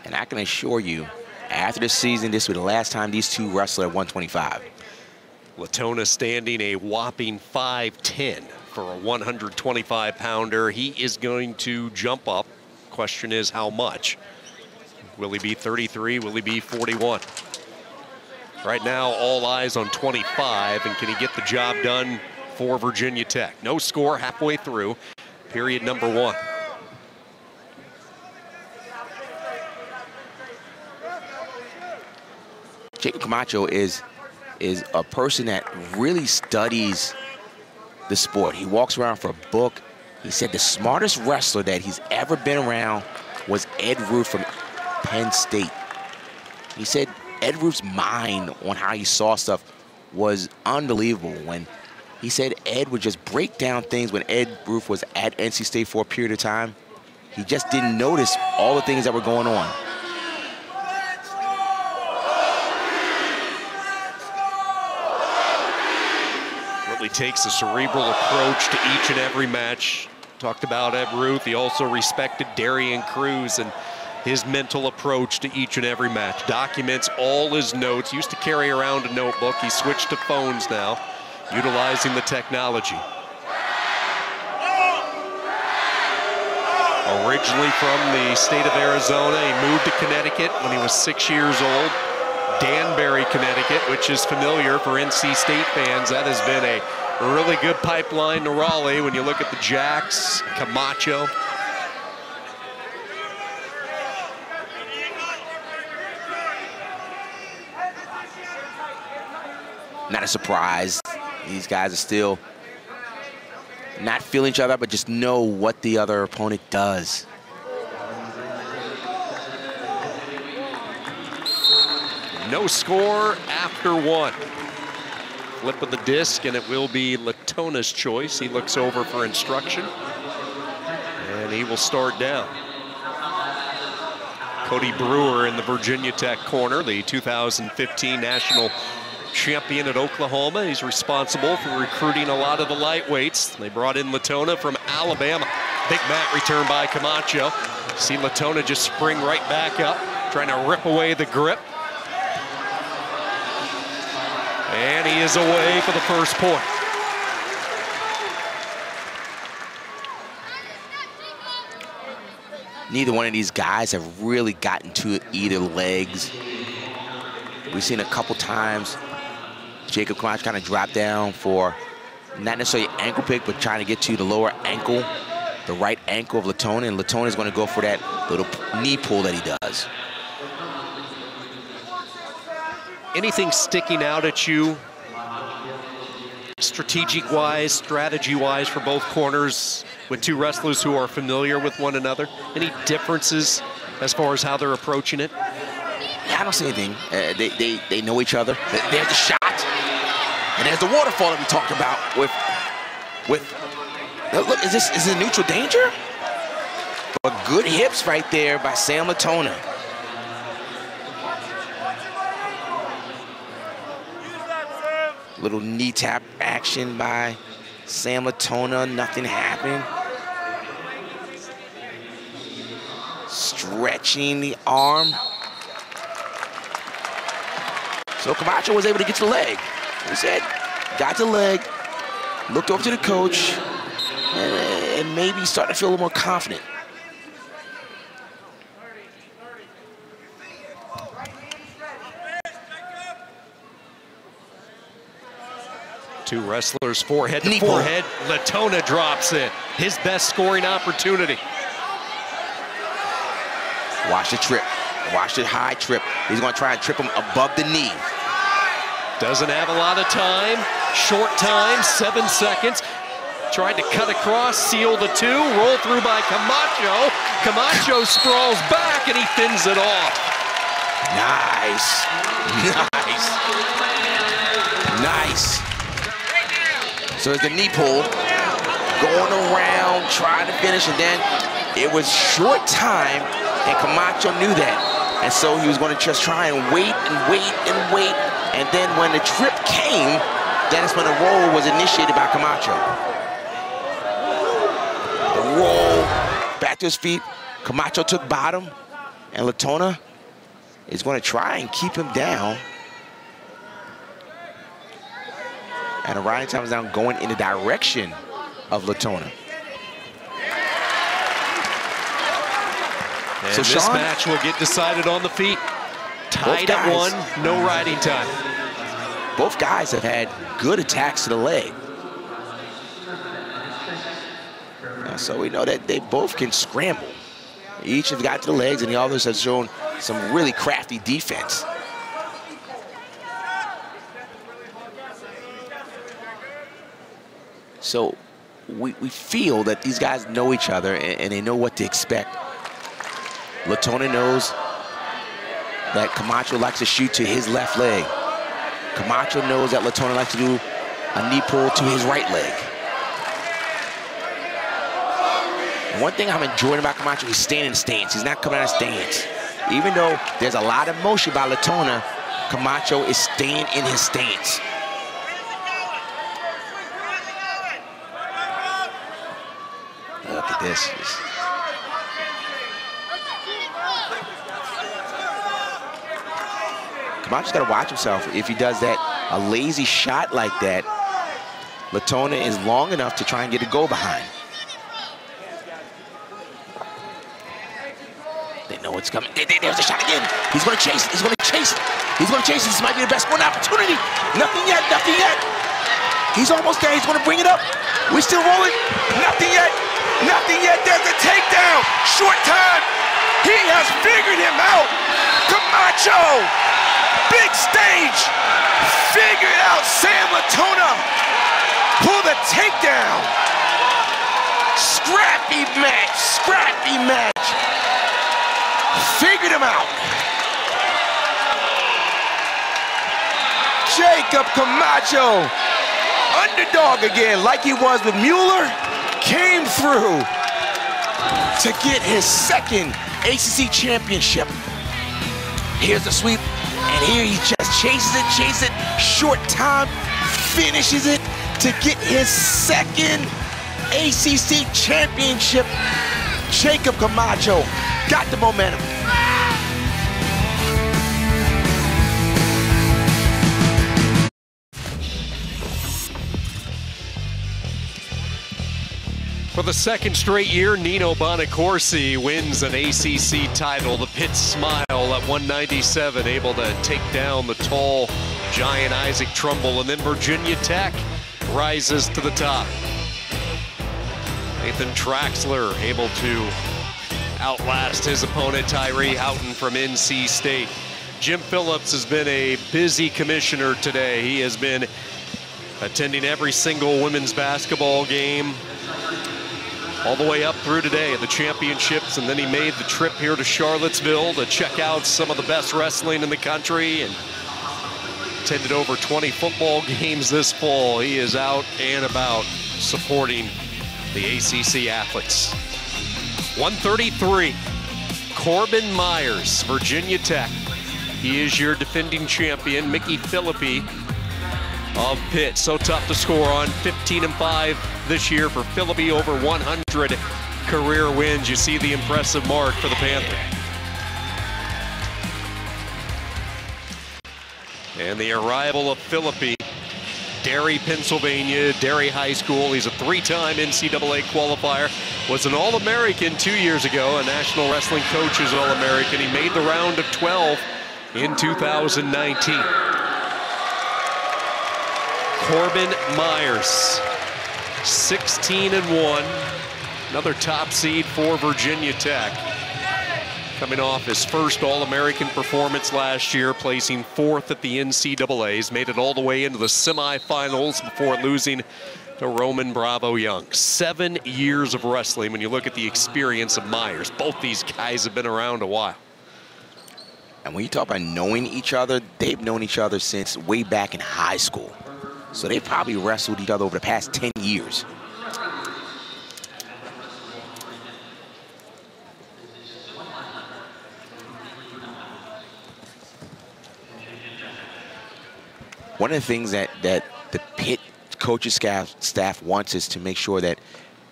And I can assure you, after this season, this will be the last time these two wrestle at 125. Latona standing a whopping 5'10" for a 125-pounder. He is going to jump up. Question is how much? Will he be 33? Will he be 41? Right now, all eyes on 25, and can he get the job done for Virginia Tech? No score halfway through, period number 1. Jacob Camacho is is a person that really studies the sport. He walks around for a book. He said the smartest wrestler that he's ever been around was Ed Ruth from Penn State. He said Ed Ruth's mind on how he saw stuff was unbelievable. When he said Ed would just break down things when Ed Ruth was at NC State for a period of time. He just didn't notice all the things that were going on. Really takes a cerebral approach to each and every match. Talked about Ed Ruth. He also respected Darian Cruz and his mental approach to each and every match. Documents all his notes. Used to carry around a notebook. He switched to phones now, utilizing the technology. Originally from the state of Arizona, he moved to Connecticut when he was 6 years old. Danbury, Connecticut, which is familiar for NC State fans. That has been a really good pipeline to Raleigh when you look at the Jacks, Camacho. Not a surprise. These guys are still not feeling each other, but just know what the other opponent does. No score after one. Flip of the disc, and it will be Latona's choice. He looks over for instruction, and he will start down. Cody Brewer in the Virginia Tech corner, the 2015 national champion at Oklahoma. He's responsible for recruiting a lot of the lightweights. They brought in Latona from Alabama. Big mat return by Camacho. See Latona just spring right back up, trying to rip away the grip. And he is away for the first point. Neither one of these guys have really gotten to either legs. We've seen a couple times Jacob Camacho kind of drop down for not necessarily ankle pick, but trying to get to the lower ankle, the right ankle of Latona, and Latona is going to go for that little knee pull that he does. Anything sticking out at you, strategic-wise, strategy-wise for both corners with two wrestlers who are familiar with one another? Any differences as far as how they're approaching it? I don't see anything. They know each other. There's the shot. And there's the waterfall that we talked about look, is it neutral danger? But good hips right there by Sam Latona. Little knee tap action by Sam Latona, nothing happened. Stretching the arm. So Camacho was able to get to the leg. He said, got to the leg, looked over to the coach, and maybe started to feel a little more confident. Two wrestlers forehead to forehead. Latona drops it. His best scoring opportunity. Watch the trip. Watch the high trip. He's going to try and trip him above the knee. Doesn't have a lot of time. Short time, 7 seconds. Tried to cut across, seal the two. Roll through by Camacho. Camacho sprawls back, and he fins it off. Nice. Nice. Nice. So it's the knee pull, going around, trying to finish, and then it was short time, and Camacho knew that. And so he was going to just try and wait and wait and wait, and then when the trip came, that's when the roll was initiated by Camacho. The roll, back to his feet, Camacho took bottom, and Latona is going to try and keep him down. And Orion comes down going in the direction of Latona. And so this match will get decided on the feet. Tied at one, no riding time. Both guys have had good attacks to the leg. So we know that they both can scramble. Each have got to the legs, and the others have shown some really crafty defense. So we feel that these guys know each other and they know what to expect. Latona knows that Camacho likes to shoot to his left leg. Camacho knows that Latona likes to do a knee pull to his right leg. And one thing I'm enjoying about Camacho, he's staying in the stance. He's not coming out of stance. Even though there's a lot of motion by Latona, Camacho is staying in his stance. Look at this. Camacho's got to watch himself. If he does that, a lazy shot like that, Latona is long enough to try and get a go behind. They know it's coming. There's a shot again. He's going to chase it. He's going to chase it. He's going to chase it. This might be the best one opportunity. Nothing yet. Nothing yet. He's almost there. He's going to bring it up. We're still rolling. Nothing yet. Nothing yet. There's a takedown. Short time. He has figured him out. Camacho. Big stage. Figured out Sam Latona. Pull the takedown. Scrappy match. Scrappy match. Figured him out. Jacob Camacho, underdog again, like he was with Mueller, came through to get his second ACC championship. Here's the sweep, and here he just chases it, short time, finishes it to get his second ACC championship. Jacob Camacho got the momentum. For the second straight year, Nino Bonacorsi wins an ACC title. The Pitt Smile at 197, able to take down the tall giant Isaac Trumbull. And then Virginia Tech rises to the top. Nathan Traxler able to outlast his opponent, Tyree Houghton from NC State. Jim Phillips has been a busy commissioner today. He has been attending every single women's basketball game all the way up through today at the championships, and then he made the trip here to Charlottesville to check out some of the best wrestling in the country and attended over 20 football games this fall. He is out and about supporting the ACC athletes. 133, Corbin Myers, Virginia Tech. He is your defending champion. Mickey Philippi of Pitt. So tough to score on. 15-5 this year for Philippi, over 100 career wins. You see the impressive mark for the Panther. And the arrival of Philippi, Derry, Pennsylvania, Derry High School. He's a three-time NCAA qualifier. Was an All-American 2 years ago, a National Wrestling Coaches All-American. He made the round of 12 in 2019. Corbin Myers, 16-1, another top seed for Virginia Tech. Coming off his first All-American performance last year, placing fourth at the NCAAs, made it all the way into the semifinals before losing to Roman Bravo Young. 7 years of wrestling when you look at the experience of Myers. Both these guys have been around a while. And when you talk about knowing each other, they've known each other since way back in high school. So they've probably wrestled each other over the past 10 years. One of the things that the Pitt coaching staff wants is to make sure that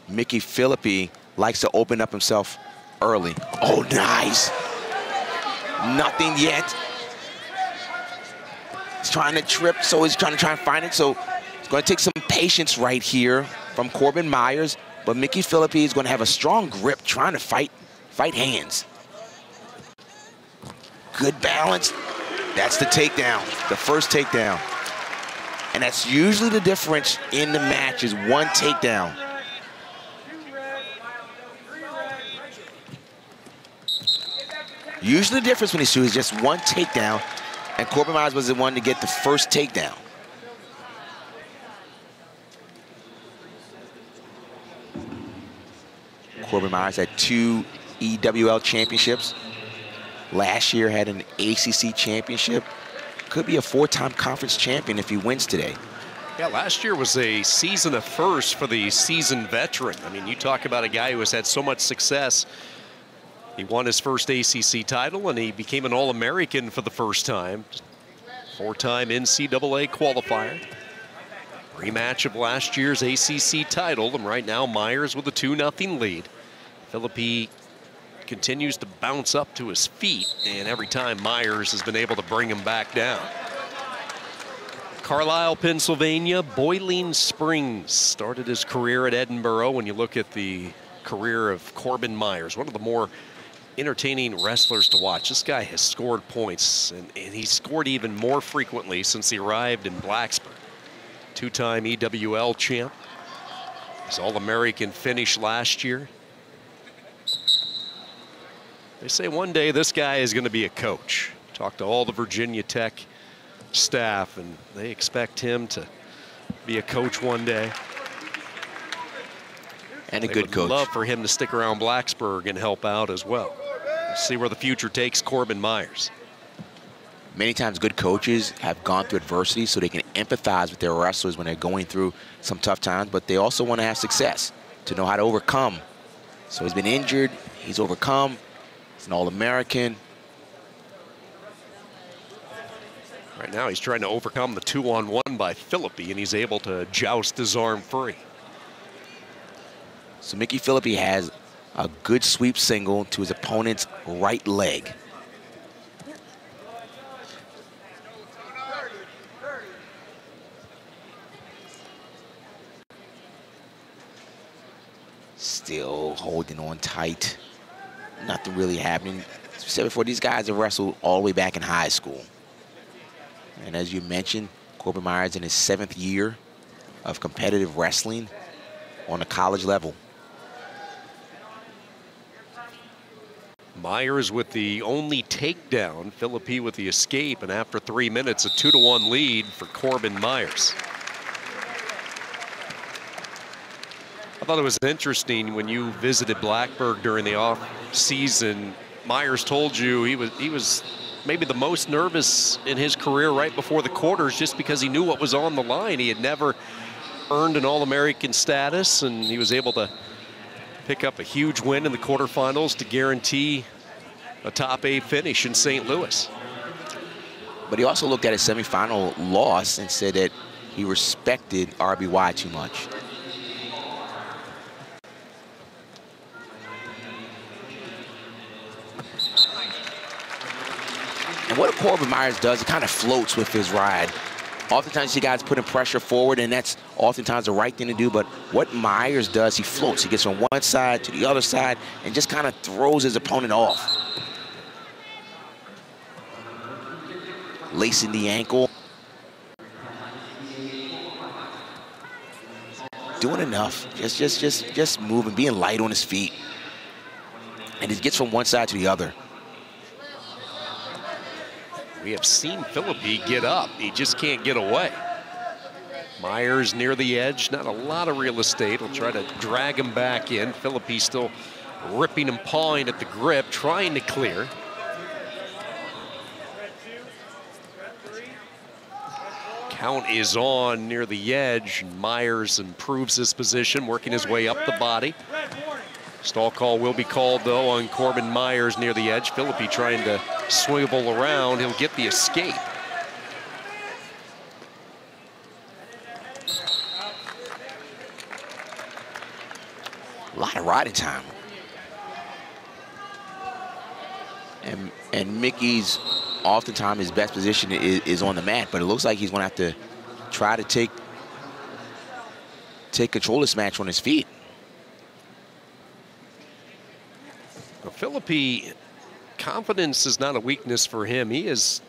Mickey Philippi likes to open up himself early. Oh, nice. Nothing yet. He's trying to trip, so he's trying to find it. So it's going to take some patience right here from Corbin Myers. But Mickey Philippi is going to have a strong grip, trying to fight hands. Good balance. That's the takedown, the first takedown. And that's usually the difference in the match, is one takedown. Usually the difference when these two is just one takedown, and Corbin Myers was the one to get the first takedown. Corbin Myers had 2 EWL championships. Last year had an ACC championship. Could be a 4-time conference champion if he wins today. Yeah, last year was a season of first for the seasoned veteran. I mean, you talk about a guy who has had so much success. He won his first ACC title, and he became an All-American for the first time. 4-time NCAA qualifier. Rematch of last year's ACC title, and right now Myers with a 2-0 lead. Philippi continues to bounce up to his feet, and every time Myers has been able to bring him back down. Carlisle, Pennsylvania, Boiling Springs started his career at Edinburgh. When you look at the career of Corbin Myers, one of the more entertaining wrestlers to watch. This guy has scored points, and he's scored even more frequently since he arrived in Blacksburg. 2-time EWL champ. His All-American finish last year. They say one day this guy is going to be a coach. Talk to all the Virginia Tech staff, and they expect him to be a coach one day. And a good coach. Love for him to stick around Blacksburg and help out as well. We'll see where the future takes Corbin Myers. Many times good coaches have gone through adversity so they can empathize with their wrestlers when they're going through some tough times, but they also want to have success, to know how to overcome. So he's been injured, he's overcome, he's an All-American. Right now he's trying to overcome the 2-on-1 by Philippi, and he's able to joust his arm free. So Mickey Philippi has a good sweep single to his opponent's right leg. Still holding on tight. Nothing really happening. As we said before, these guys have wrestled all the way back in high school. And as you mentioned, Corbin Myers in his 7th year of competitive wrestling on a college level. Myers with the only takedown, Philippi with the escape, and after 3 minutes, a 2-1 lead for Corbin Myers. I thought it was interesting when you visited Blacksburg during the off-season. Myers told you he was maybe the most nervous in his career right before the quarters, just because he knew what was on the line. He had never earned an All-American status, and he was able to pick up a huge win in the quarterfinals to guarantee a top 8 finish in St. Louis. But he also looked at his semifinal loss and said that he respected RBY too much. And what Corbin Myers does, he kind of floats with his ride. Oftentimes you see guys putting pressure forward, and that's oftentimes the right thing to do, but what Myers does, he floats. He gets from one side to the other side and just kind of throws his opponent off. Lacing the ankle. Doing enough, just moving, being light on his feet. And he gets from one side to the other. We have seen Philippi get up. He just can't get away. Myers near the edge, not a lot of real estate. He'll try to drag him back in. Philippi still ripping and pawing at the grip, trying to clear. Count is on near the edge. Myers improves his position, working his way up the body. Stall call will be called, though, on Corbin Myers near the edge. Philippi trying to swivel around. He'll get the escape. A lot of riding time. And Mickey's oftentimes his best position is on the mat, but it looks like he's going to have to try to take control of this match on his feet. Philippi, confidence is not a weakness for him. He has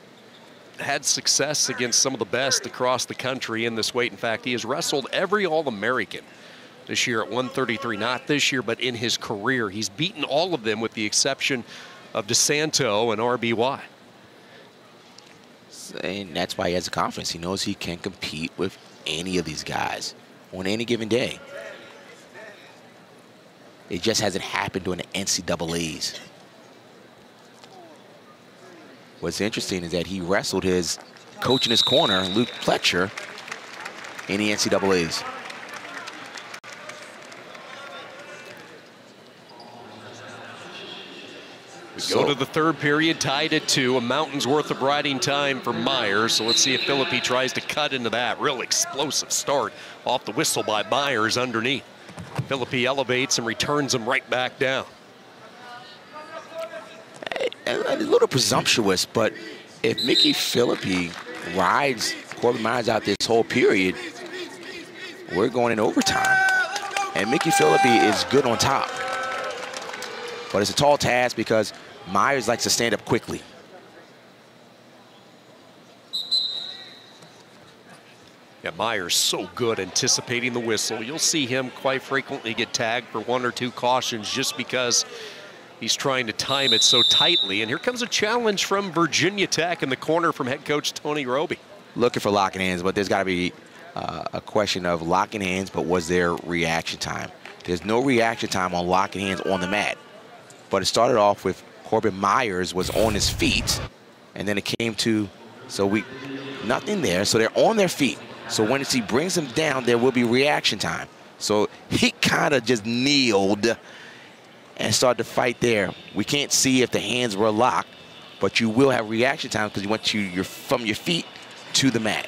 had success against some of the best across the country in this weight. In fact, he has wrestled every All-American this year at 133. Not this year, but in his career. He's beaten all of them with the exception of DeSanto and RBY. And that's why he has the confidence. He knows he can compete with any of these guys on any given day. It just hasn't happened during the NCAAs. What's interesting is that he wrestled his coach in his corner, Luke Pletcher, in the NCAAs. We go to the third period, tied at 2, a mountain's worth of riding time for Myers. So let's see if Philippi tries to cut into that. Real explosive start off the whistle by Myers underneath. Philippi elevates and returns him right back down. A little presumptuous, but if Mickey Philippi rides Corbin Myers out this whole period, we're going in overtime. And Mickey Philippi is good on top. But it's a tall task because Myers likes to stand up quickly. Yeah, Myers so good anticipating the whistle. You'll see him quite frequently get tagged for 1 or 2 cautions just because he's trying to time it so tightly. And here comes a challenge from Virginia Tech in the corner from head coach Tony Roby. Looking for locking hands, but there's got to be a question of locking hands, but was there reaction time? There's no reaction time on locking hands on the mat. But it started off with Corbin Myers was on his feet, and then it came to, nothing there. So they're on their feet. So when he brings them down, there will be reaction time. So he kind of just kneeled and started to fight there. We can't see if the hands were locked, but you will have reaction time because you went from your feet to the mat.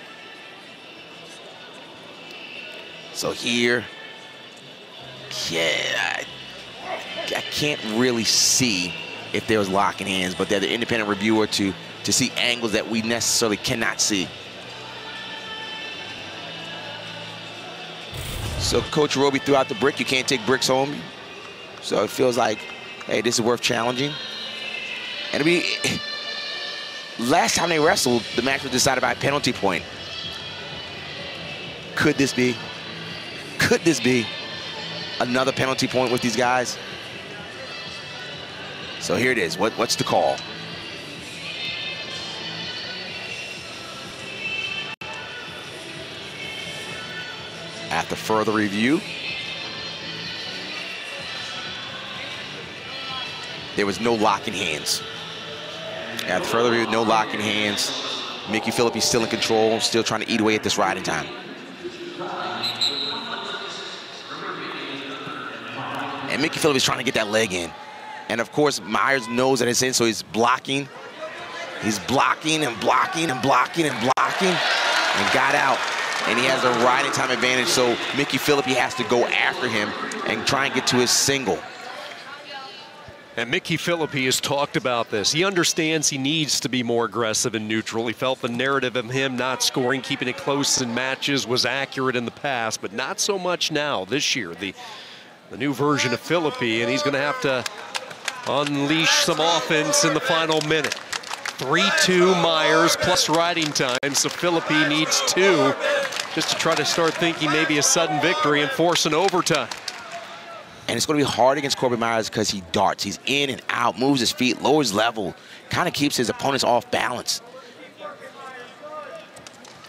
So here, yeah, I can't really see if there was locking hands, but they're the independent reviewer to see angles that we necessarily cannot see. So Coach Roby threw out the brick. You can't take bricks home. So it feels like, hey, this is worth challenging. And last time they wrestled, the match was decided by a penalty point. Could this be another penalty point with these guys? So here it is. What's the call? After further review, there was no locking hands. After further review, no locking hands. Mickey Philippi still in control, still trying to eat away at this riding time. And Mickey Philippi is trying to get that leg in. And of course, Myers knows that it's in, so he's blocking. He's blocking and blocking and blocking and blocking and got out. And he has a riding time advantage, so Mickey Philippi has to go after him and try and get to his single. And Mickey Philippi has talked about this. He understands he needs to be more aggressive and neutral. He felt the narrative of him not scoring, keeping it close in matches was accurate in the past, but not so much now this year. The new version of Philippi, and he's going to have to unleash some offense in the final minute. 3-2 Myers plus riding time, so Philippi needs 2 just to try to start thinking maybe a sudden victory and force an overtime. And it's going to be hard against Corbin Myers because he darts. He's in and out, moves his feet, lowers level, kind of keeps his opponents off balance.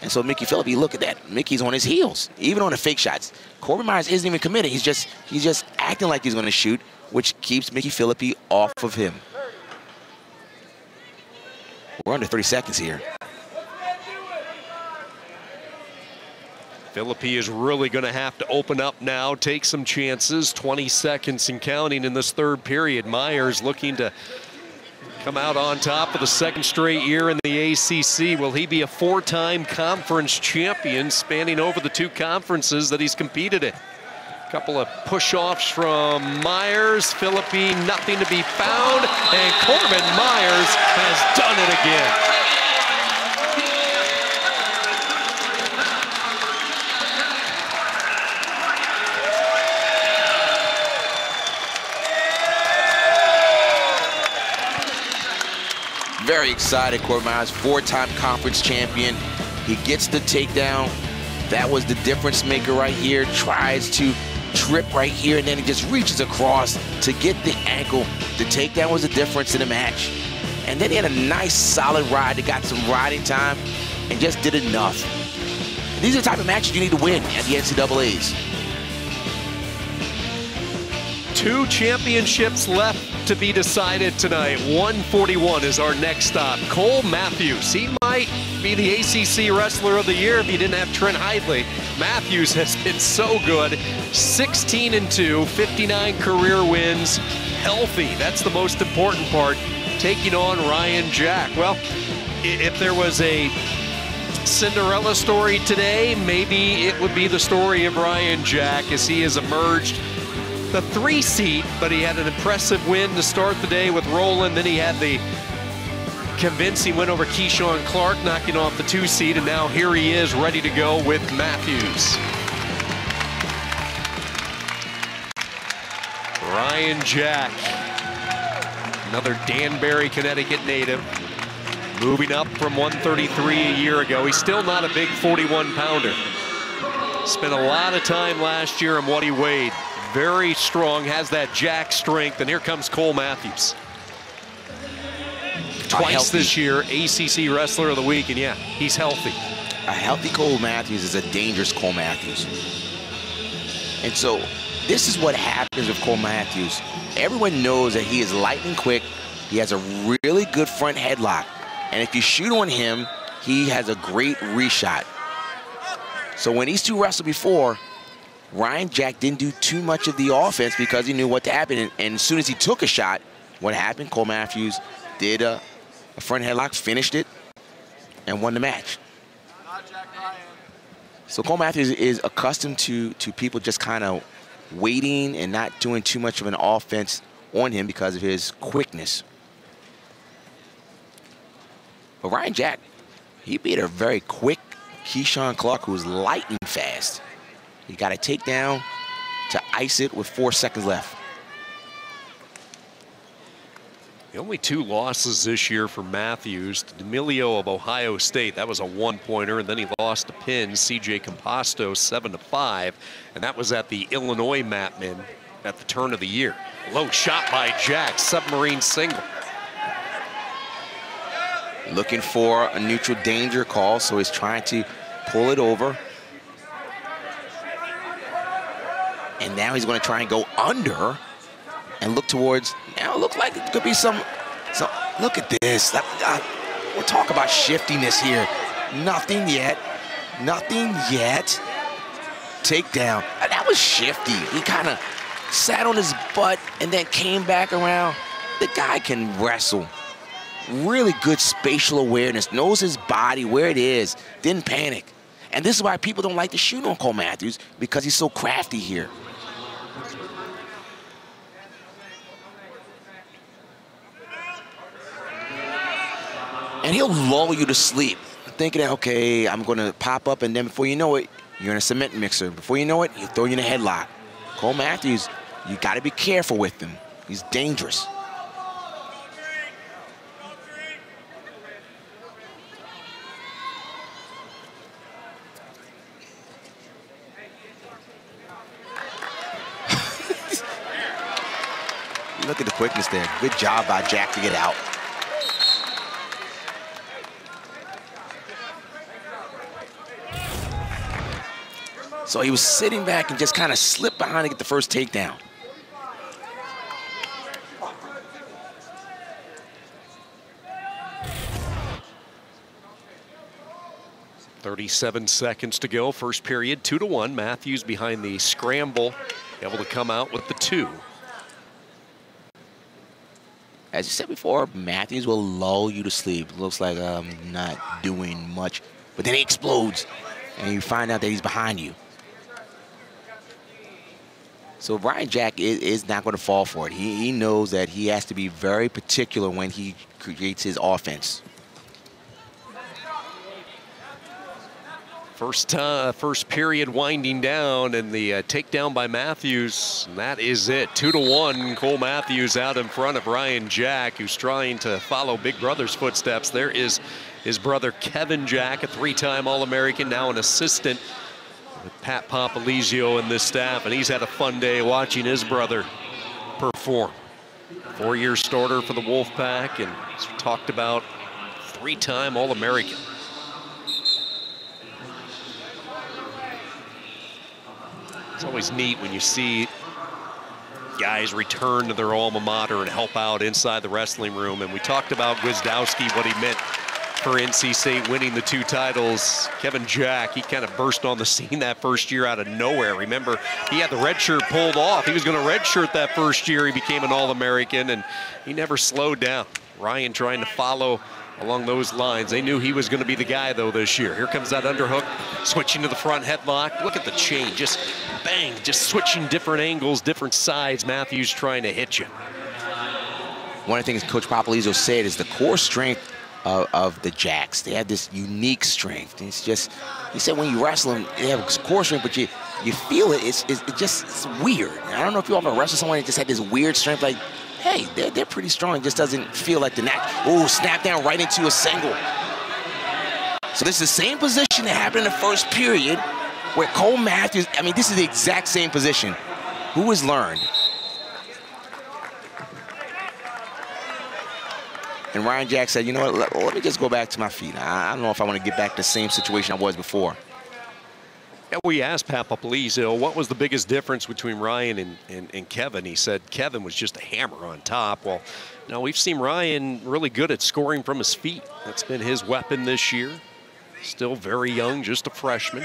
And so Mickey Philippi, look at that. Mickey's on his heels, even on the fake shots. Corbin Myers isn't even committed. He's just acting like he's going to shoot, which keeps Mickey Philippi off of him. We're under 30 seconds here. Philippi is really going to have to open up now, take some chances. 20 seconds and counting in this third period. Myers looking to come out on top for the 2nd straight year in the ACC. Will he be a 4-time conference champion spanning over the 2 conferences that he's competed in? A couple of push-offs from Myers. Philippi, nothing to be found. And Corbin Myers has done it again. Very excited, Corbin Myers, 4-time conference champion. He gets the takedown. That was the difference maker right here. Tries to trip right here, and then he just reaches across to get the ankle. The takedown was the difference in the match. And then he had a nice, solid ride that got some riding time and just did enough. And these are the type of matches you need to win at the NCAAs. 2 championships left to be decided tonight. 141 is our next stop. Cole Matthews, he might be the ACC Wrestler of the Year if he didn't have Trent Hidley. Matthews has been so good. 16-2, 59 career wins, healthy. That's the most important part. Taking on Ryan Jack. Well, if there was a Cinderella story today, maybe it would be the story of Ryan Jack as he has emerged the 3 seed, but he had an impressive win to start the day with Roland. Then he had the convincing win over Keyshawn Clark, knocking off the 2 seed, and now here he is ready to go with Matthews. Ryan Jack, another Danbury, Connecticut native, moving up from 133 a year ago. He's still not a big 41-pounder. Spent a lot of time last year on what he weighed. Very strong, has that Jack strength, and here comes Cole Matthews. Twice this year, ACC Wrestler of the Week, and yeah, he's healthy. A healthy Cole Matthews is a dangerous Cole Matthews. And so this is what happens with Cole Matthews. Everyone knows that he is lightning quick. He has a really good front headlock. And if you shoot on him, he has a great reshot. So when these two wrestled before, Ryan Jack didn't do too much of the offense because he knew what to happen. And as soon as he took a shot, what happened? Cole Matthews did a front headlock, finished it, and won the match. So Cole Matthews is accustomed to people just kind of waiting and not doing too much of an offense on him because of his quickness. But Ryan Jack, he beat a very quick Keyshawn Clark, who was lightning fast. He got a takedown to ice it with 4 seconds left. The only 2 losses this year for Matthews, D'Amelio of Ohio State, that was a 1-pointer, and then he lost to Penn, CJ Composto, 7-5, and that was at the Illinois Matman at the turn of the year. Low shot by Jack, submarine single. Looking for a neutral danger call, so he's trying to pull it over. And now he's going to try and go under and look towards, now it looks like it could be some look at this. We'll talk about shiftiness here. Nothing yet. Nothing yet. Takedown. That was shifty. He kind of sat on his butt and then came back around. The guy can wrestle. Really good spatial awareness. Knows his body, where it is. Didn't panic. And this is why people don't like to shoot on Cole Matthews, because he's so crafty here. And he'll lull you to sleep, thinking that, okay, I'm going to pop up, and then before you know it, you're in a cement mixer. Before you know it, he'll throw you in a headlock. Cole Matthews, you got to be careful with him. He's dangerous. Look at the quickness there. Good job by Jack to get out. So he was sitting back and just kind of slipped behind to get the first takedown. .37 seconds to go, first period, 2-1. Matthews behind the scramble, able to come out with the 2. As you said before, Matthews will lull you to sleep. Looks like I'm not doing much, but then he explodes, and you find out that he's behind you. So Ryan Jack is not going to fall for it. He knows that he has to be very particular when he creates his offense. First period winding down, and the takedown by Matthews, and that is it. 2-1, Cole Matthews out in front of Ryan Jack, who's trying to follow Big Brother's footsteps. There is his brother Kevin Jack, a 3-time All-American, now an assistant with Pat Pompalizio and this staff, and he's had a fun day watching his brother perform. 4-year starter for the Wolfpack, and as we talked about, 3-time All-American. It's always neat when you see guys return to their alma mater and help out inside the wrestling room. And we talked about Gwizdowski, what he meant for NC State winning the 2 titles. Kevin Jack, he kind of burst on the scene that first year out of nowhere. Remember, he had the red shirt pulled off. He was going to red shirt that first year. He became an All-American, and he never slowed down. Ryan trying to follow along those lines. They knew he was going to be the guy, though, this year. Here comes that underhook, switching to the front headlock. Look at the chain, just bang, just switching different angles, different sides. Matthews trying to hit you. One of the things Coach Popolizzo said is the core strength of the Jacks. They have this unique strength. And it's just, he said when you wrestle them, they have core strength, but you feel it. It's weird. I don't know if you ever wrestled someone that just had this weird strength, like, hey, they're pretty strong. It just doesn't feel like the knack. Oh, snap down right into a single. So this is the same position that happened in the first period where Cole Matthews, I mean, this is the exact same position. Who has learned? And Ryan Jack said, you know what, let me just go back to my feet. I don't know if I want to get back to the same situation I was before. Yeah, we asked Pat Popolizzo what was the biggest difference between Ryan and Kevin. He said Kevin was just a hammer on top. Well, now we've seen Ryan really good at scoring from his feet. That's been his weapon this year. Still very young, just a freshman.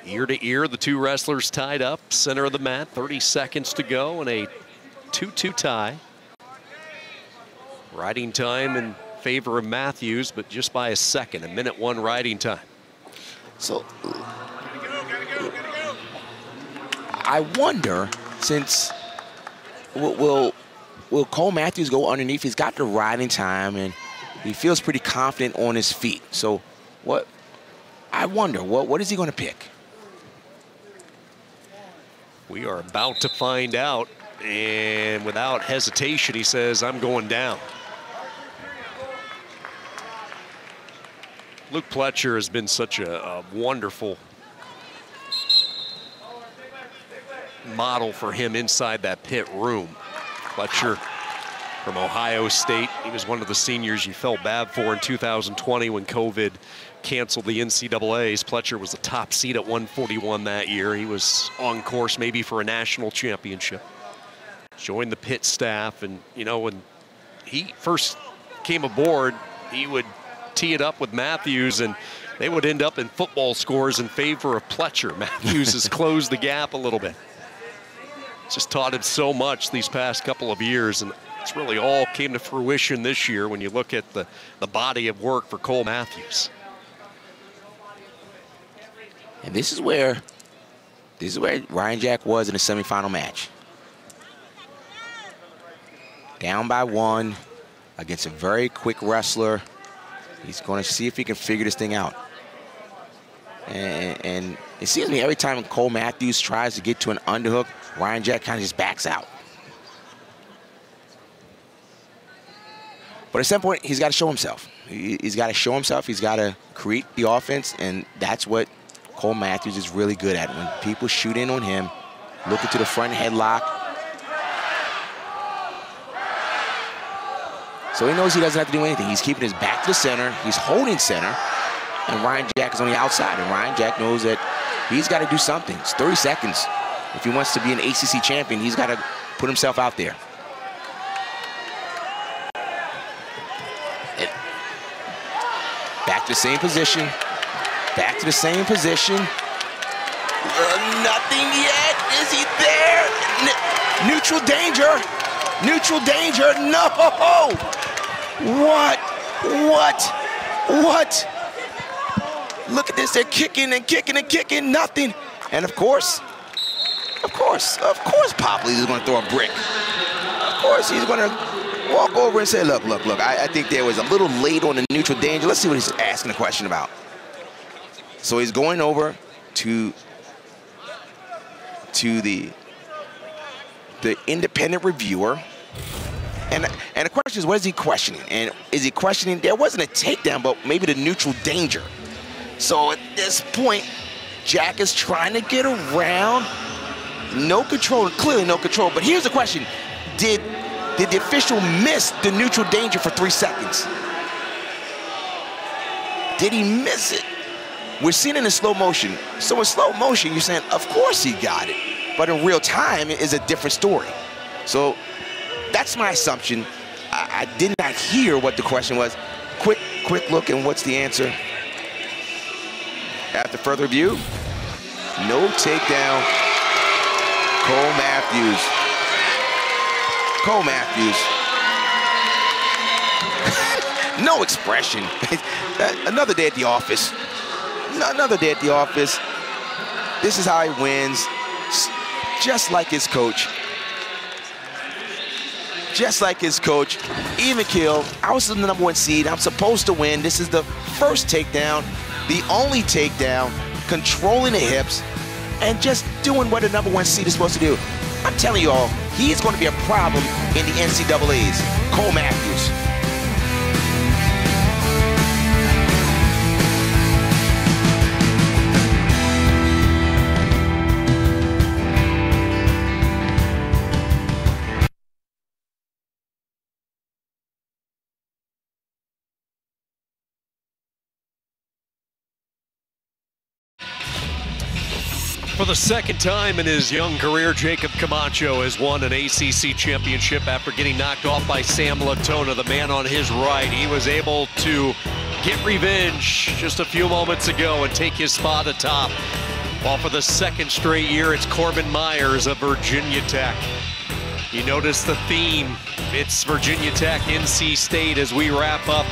Ear to ear, the 2 wrestlers tied up, center of the mat, 30 seconds to go, and a 2-2 tie. Riding time in favor of Matthews, but just by a second, 1:01 riding time. So I wonder, since will Cole Matthews go underneath? He's got the riding time and he feels pretty confident on his feet. So what? I wonder what is he going to pick? We are about to find out, and without hesitation, he says, I'm going down. Luke Pletcher has been such a wonderful model for him inside that pit room. Pletcher from Ohio State. He was one of the seniors you felt bad for in 2020 when COVID canceled the NCAAs. Pletcher was the top seed at 141 that year. He was on course maybe for a national championship. Joined the pit staff, and you know, when he first came aboard, he would tee it up with Matthews, and they would end up in football scores in favor of Pletcher. Matthews has closed the gap a little bit. Just taught him so much these past couple of years, and it's really all came to fruition this year when you look at the body of work for Cole Matthews. And this is where Ryan Jack was in the semifinal match. Down by 1 against a very quick wrestler. He's going to see if he can figure this thing out. And it seems to me every time Cole Matthews tries to get to an underhook, Ryan Jack kind of just backs out. But at some point, he's got to show himself. He's got to show himself. He's got to create the offense, and that's what Cole Matthews is really good at. When people shoot in on him, looking to the front headlock. So he knows he doesn't have to do anything. He's keeping his back to the center. He's holding center. And Ryan Jack is on the outside. And Ryan Jack knows that he's got to do something. It's 30 seconds. If he wants to be an ACC champion, he's got to put himself out there. Back to the same position. Back to the same position. Nothing yet. Is he there? Neutral danger. Neutral danger. No. What? Look at this. They're kicking and kicking and kicking. Nothing. And of course, Popley is going to throw a brick. Of course, he's going to walk over and say, look, I think there was a little late on the neutral danger. Let's see what he's asking the question about. So he's going over to the independent reviewer. And the question is, what is he questioning? And is he questioning, there wasn't a takedown, but maybe the neutral danger. So at this point, Jack is trying to get around. No control, clearly no control. But here's the question. Did the official miss the neutral danger for 3 seconds? Did he miss it? we're seeing it in slow motion. So in slow motion, you're saying, of course he got it. But in real time, it is a different story. So that's my assumption. I did not hear what the question was. Quick look, and what's the answer? After further review, no takedown. Cole Matthews. Cole Matthews. No expression. Another day at the office. Another day at the office. This is how he wins. Just like his coach. Just like his coach. Even kill. I was the #1 seed. I'm supposed to win. This is the first takedown. The only takedown. Controlling the hips. And just doing what a #1 seed is supposed to do. I'm telling you all, he is going to be a problem in the NCAAs. Cole Matthews. For the second time in his young career, Jacob Camacho has won an ACC championship after getting knocked off by Sam Latona, the man on his right. He was able to get revenge just a few moments ago and take his spot atop. While for the second straight year, it's Corbin Myers of Virginia Tech. You notice the theme. It's Virginia Tech, NC State as we wrap up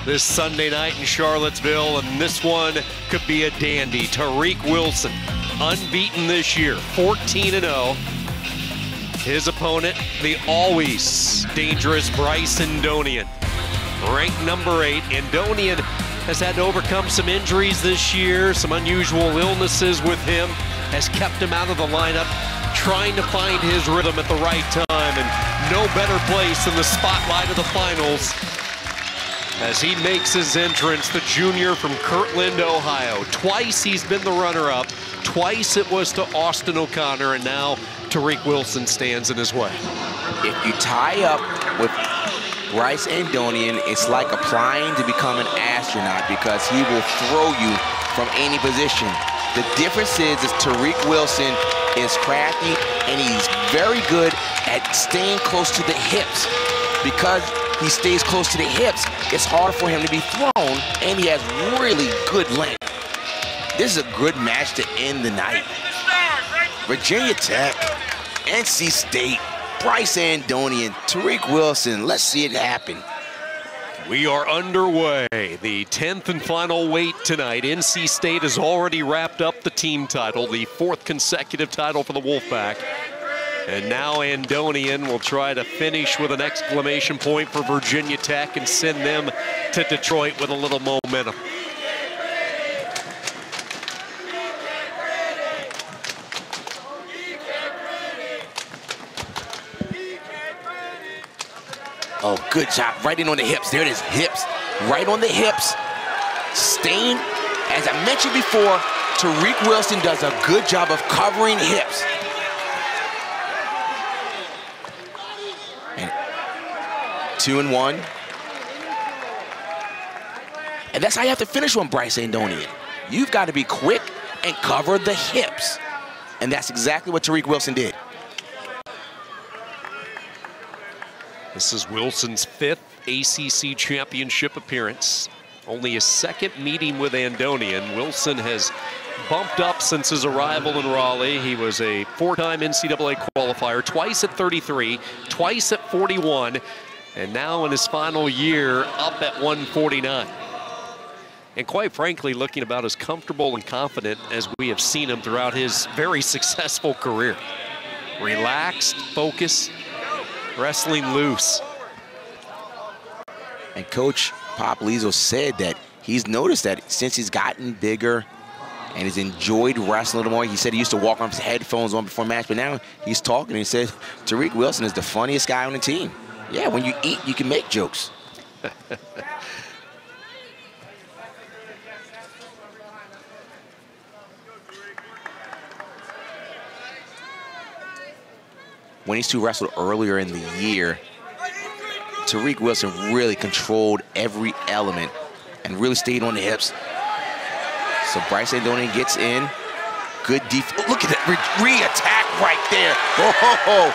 this Sunday night in Charlottesville, and this one could be a dandy. Tariq Wilson, unbeaten this year, 14-0. His opponent, the always dangerous Bryce Indonian, ranked #8. Indonian has had to overcome some injuries this year, some unusual illnesses with him, has kept him out of the lineup, trying to find his rhythm at the right time, and no better place than the spotlight of the finals as he makes his entrance, the junior from Kirtland, Ohio. Twice he's been the runner-up. Twice it was to Austin O'Connor, and now Tariq Wilson stands in his way. If you tie up with Bryce Indonian, it's like applying to become an astronaut because he will throw you from any position. The difference is Tariq Wilson is crafty, and he's very good at staying close to the hips. Because he stays close to the hips, it's hard for him to be thrown, and he has really good length. This is a good match to end the night. Virginia Tech, NC State, Bryce Indonian, Tariq Wilson. Let's see it happen. We are underway. The 10th and final weight tonight. NC State has already wrapped up the team title, the 4th consecutive title for the Wolfpack. And now Indonian will try to finish with an exclamation point for Virginia Tech and send them to Detroit with a little momentum. Oh, good job. Right in on the hips. There it is. Hips. Right on the hips. Staying, as I mentioned before, Tariq Wilson does a good job of covering hips. And 2-1. And that's how you have to finish on Bryce Indonian. You've got to be quick and cover the hips. And that's exactly what Tariq Wilson did. This is Wilson's 5th ACC championship appearance. Only his 2nd meeting with Indonian. Wilson has bumped up since his arrival in Raleigh. He was a 4-time NCAA qualifier, twice at 33, twice at 41, and now in his final year up at 149. And quite frankly, looking about as comfortable and confident as we have seen him throughout his very successful career. Relaxed, focused, wrestling loose. And Coach Popolizzo said that he's noticed that since he's gotten bigger and he's enjoyed wrestling a little more. He said he used to walk on his headphones on before match, but now he's talking and he said Tariq Wilson is the funniest guy on the team. Yeah, when you eat, you can make jokes. When these two wrestled earlier in the year, Tariq Wilson really controlled every element and really stayed on the hips. So Bryce Andonian gets in. Good defense. Look at that re-attack right there. Oh,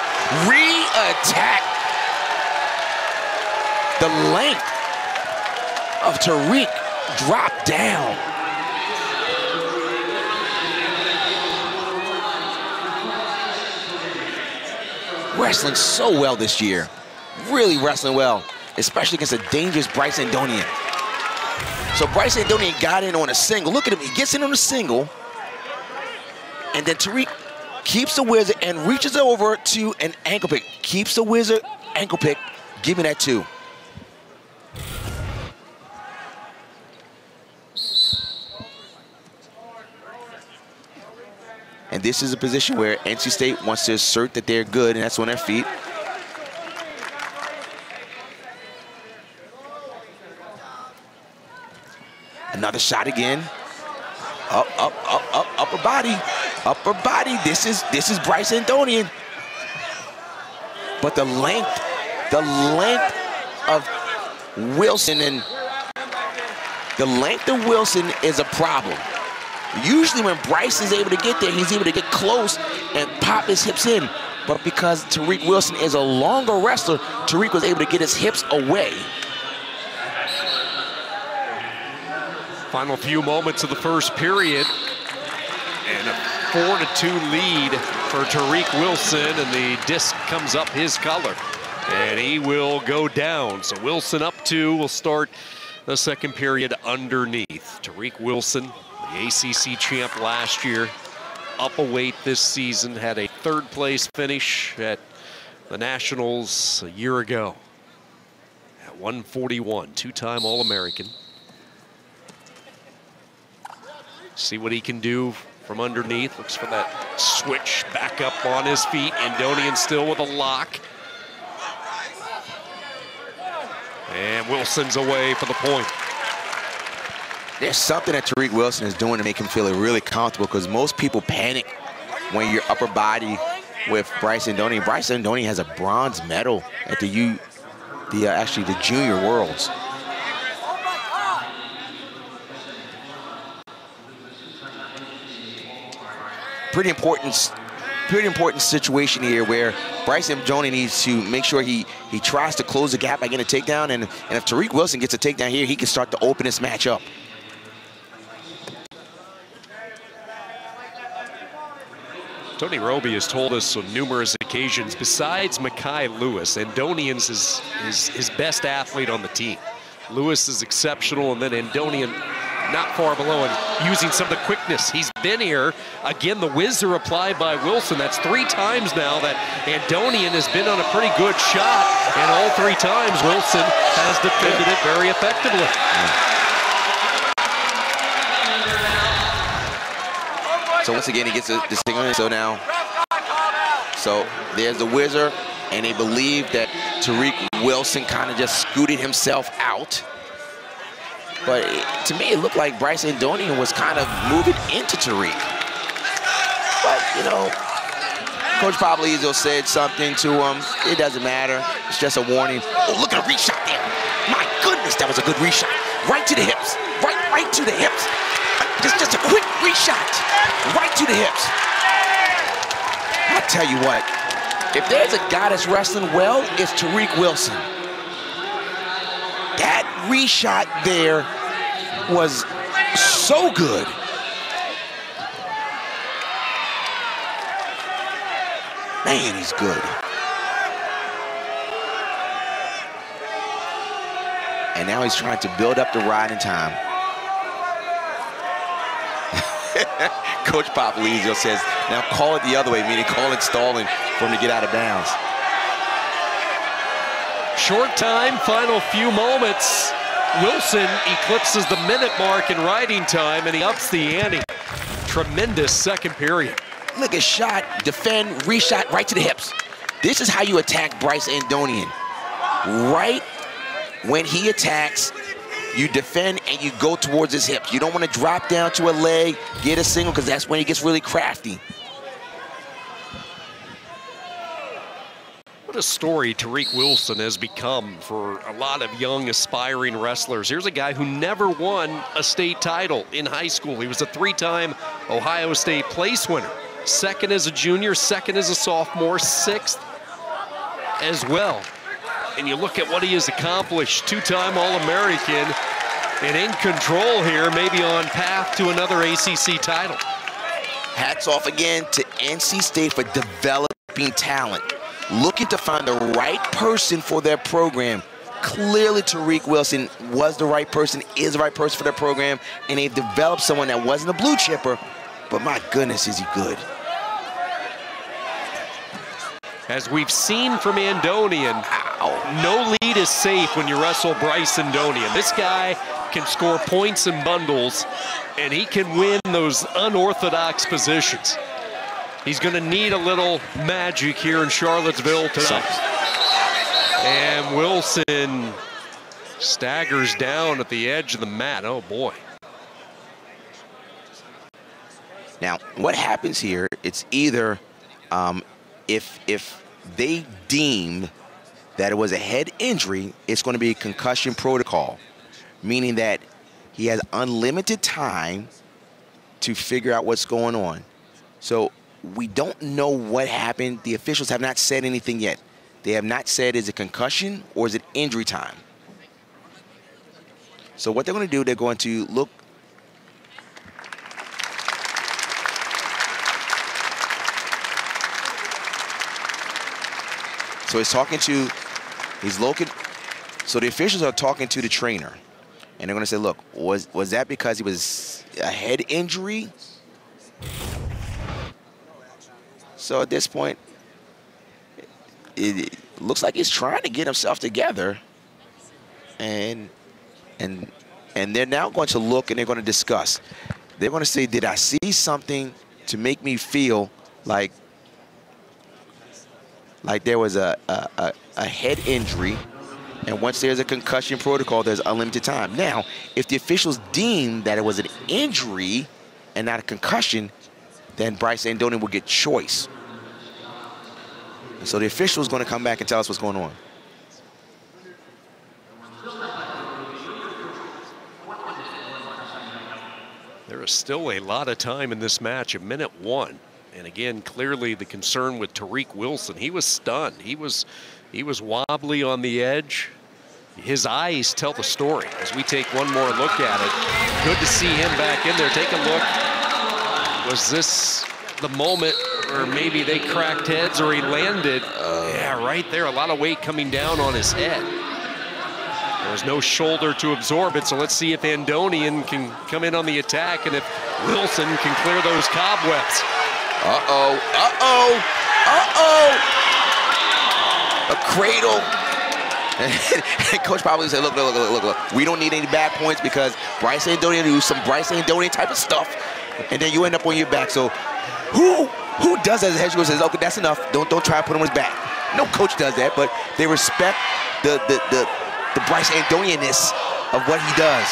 re-attack. The length of Tariq dropped down. Wrestling so well this year. Really wrestling well, especially against a dangerous Bryce Andonian. So Bryce Andonian got in on a single. Look at him, he gets in on a single. And then Tariq keeps the wizard and reaches over to an ankle pick. Keeps the wizard, ankle pick, give me that too. And this is a position where NC State wants to assert that they're good, and that's on their feet. Another shot again. Upper body. Upper body. This is Bryce Andonian. But the length of Wilson is a problem. Usually when Bryce is able to get there, he's able to get close and pop his hips in. But because Tariq Wilson is a longer wrestler, Tariq was able to get his hips away. Final few moments of the first period. And a 4-2 lead for Tariq Wilson, and the disc comes up his color. And he will go down. So Wilson up 2 will start the second period underneath. Tariq Wilson, the ACC champ last year, up a weight this season, had a 3rd place finish at the Nationals a year ago at 141, 2-time All-American. See what he can do from underneath. Looks for that switch back up on his feet. Andonian still with a lock. And Wilson's away for the point. There's something that Tariq Wilson is doing to make him feel really comfortable, because most people panic when you're upper body with Bryce Andonian. Bryce Andonian has a bronze medal at the Junior Worlds. Pretty important situation here where Bryce Andonian needs to make sure he tries to close the gap by getting a takedown, and if Tariq Wilson gets a takedown here, he can start to open this match up. Tony Roby has told us on numerous occasions, besides Mekhi Lewis, Andonian's is his best athlete on the team. Lewis is exceptional, and then Andonian not far below, and using some of the quickness. He's been here. Again, the whizzer applied by Wilson. That's 3 times now that Andonian has been on a pretty good shot, and all 3 times Wilson has defended it very effectively. So once again, he gets the signal. So there's the whizzer, and they believe that Tariq Wilson kind of just scooted himself out. But to me, it looked like Bryce Andonian was kind of moving into Tariq. But, you know, Coach Pablizzo said something to him. It doesn't matter. It's just a warning. Oh, look at a reshot there. My goodness, that was a good reshot. Right to the hips. Right to the hips. Just a quick reshot. Right to the hips. I'll tell you what. If there's a guy that's wrestling well, it's Tariq Wilson. That reshot there was so good. Man, he's good. And now he's trying to build up the riding time. Coach Pablizzo says, now call it the other way, meaning call it stalling for him to get out of bounds. Short time, final few moments. Wilson eclipses the minute mark in riding time, and he ups the ante. Tremendous second period. Look at shot, defend, reshot, right to the hips. This is how you attack Bryce Andonian. Right when he attacks, you defend and you go towards his hips. You don't want to drop down to a leg, get a single, because that's when he gets really crafty. What a story Tariq Wilson has become for a lot of young aspiring wrestlers. Here's a guy who never won a state title in high school. He was a 3-time Ohio State place winner. Second as a junior, second as a sophomore, 6th as well. And you look at what he has accomplished, 2-time All-American, and in control here, maybe on path to another ACC title. Hats off again to NC State for developing talent, looking to find the right person for their program. Clearly Tariq Wilson was the right person, is the right person for their program, and they've developed someone that wasn't a blue chipper, but my goodness, is he good. As we've seen from Andonian, no lead is safe when you wrestle Bryce Andonian. This guy can score points and bundles, and he can win those unorthodox positions. He's going to need a little magic here in Charlottesville tonight. And Wilson staggers down at the edge of the mat. Oh, boy. Now, what happens here, it's either if they deem that it was a head injury, it's going to be a concussion protocol, meaning that he has unlimited time to figure out what's going on. So we don't know what happened. The officials have not said anything yet. They have not said, is it concussion or is it injury time? So what they're going to do, they're going to look. So he's looking, so the officials are talking to the trainer, and they're going to say, look, was that because he was a head injury? So at this point, it looks like he's trying to get himself together, and they're now going to look and they're going to discuss. They're going to say, did I see something to make me feel like there was a head injury, and once there's a concussion protocol, there's unlimited time. Now, if the officials deem that it was an injury and not a concussion, then Bryce Andonian will get choice. And so the official is going to come back and tell us what's going on. There is still a lot of time in this match, 1:01. And again, clearly the concern with Tariq Wilson, he was stunned. He was wobbly on the edge. His eyes tell the story as we take one more look at it. Good to see him back in there. Take a look. Was this the moment where maybe they cracked heads or he landed? Yeah, right there. A lot of weight coming down on his head. There was no shoulder to absorb it, so let's see if Andonian can come in on the attack and if Wilson can clear those cobwebs. Uh-oh, uh-oh, uh-oh. A cradle. And Coach probably said, look, we don't need any bad points because Bryce Andonian do some Bryce Andonian type of stuff, and then you end up on your back. So who does that as a head coach says, okay, that's enough. Don't try to put him on his back. No coach does that, but they respect the Bryce Andonian-ness of what he does.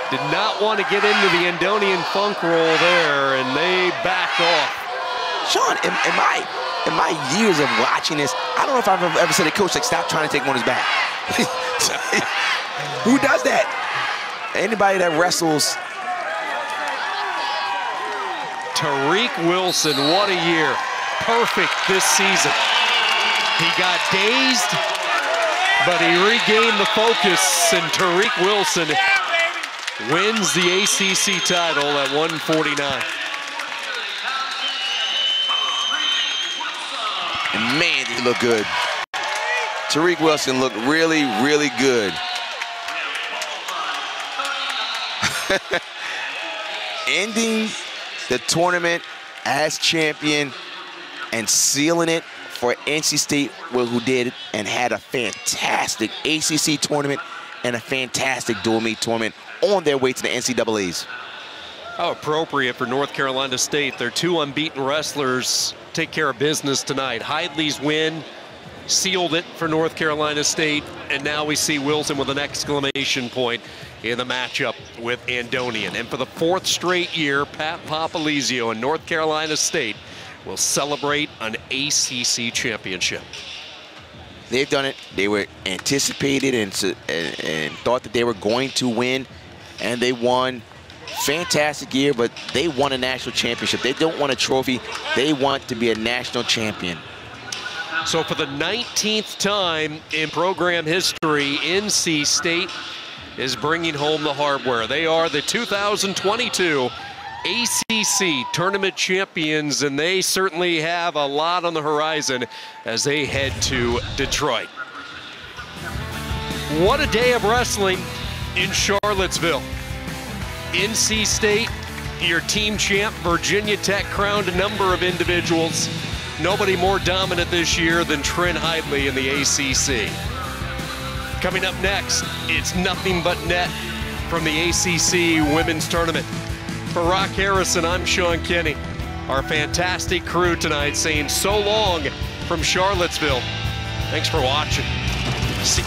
Did not want to get into the Andonian funk roll there, and they backed off. Sean, in my years of watching this, I don't know if I've ever said a coach like, stop trying to take him on his back. Who does that? Anybody that wrestles. Tariq Wilson, what a year. Perfect this season. He got dazed, but he regained the focus, and Tariq Wilson wins the ACC title at 149. And man, he looked good. Tariq Wilson looked really, really good. Ending the tournament as champion and sealing it for NC State, who did and had a fantastic ACC tournament and a fantastic dual meet tournament on their way to the NCAAs. How appropriate for North Carolina State. Their two unbeaten wrestlers take care of business tonight. Hidley's win sealed it for North Carolina State, and now we see Wilson with an exclamation point in the matchup with Andonian. And for the 4th straight year, Pat Popolizio and North Carolina State will celebrate an ACC championship. They've done it. They were anticipated and thought that they were going to win, and they won. Fantastic year, but they won a national championship. They don't want a trophy. They want to be a national champion. So for the 19th time in program history, NC State is bringing home the hardware. They are the 2022 ACC tournament champions, and they certainly have a lot on the horizon as they head to Detroit. What a day of wrestling in Charlottesville. NC State, your team champ. Virginia Tech crowned a number of individuals. Nobody more dominant this year than Trent Hidley in the ACC. Coming up next, it's nothing but net from the ACC women's tournament. For Rock Harrison, I'm Sean Kenny. Our fantastic crew tonight saying so long from Charlottesville. Thanks for watching. See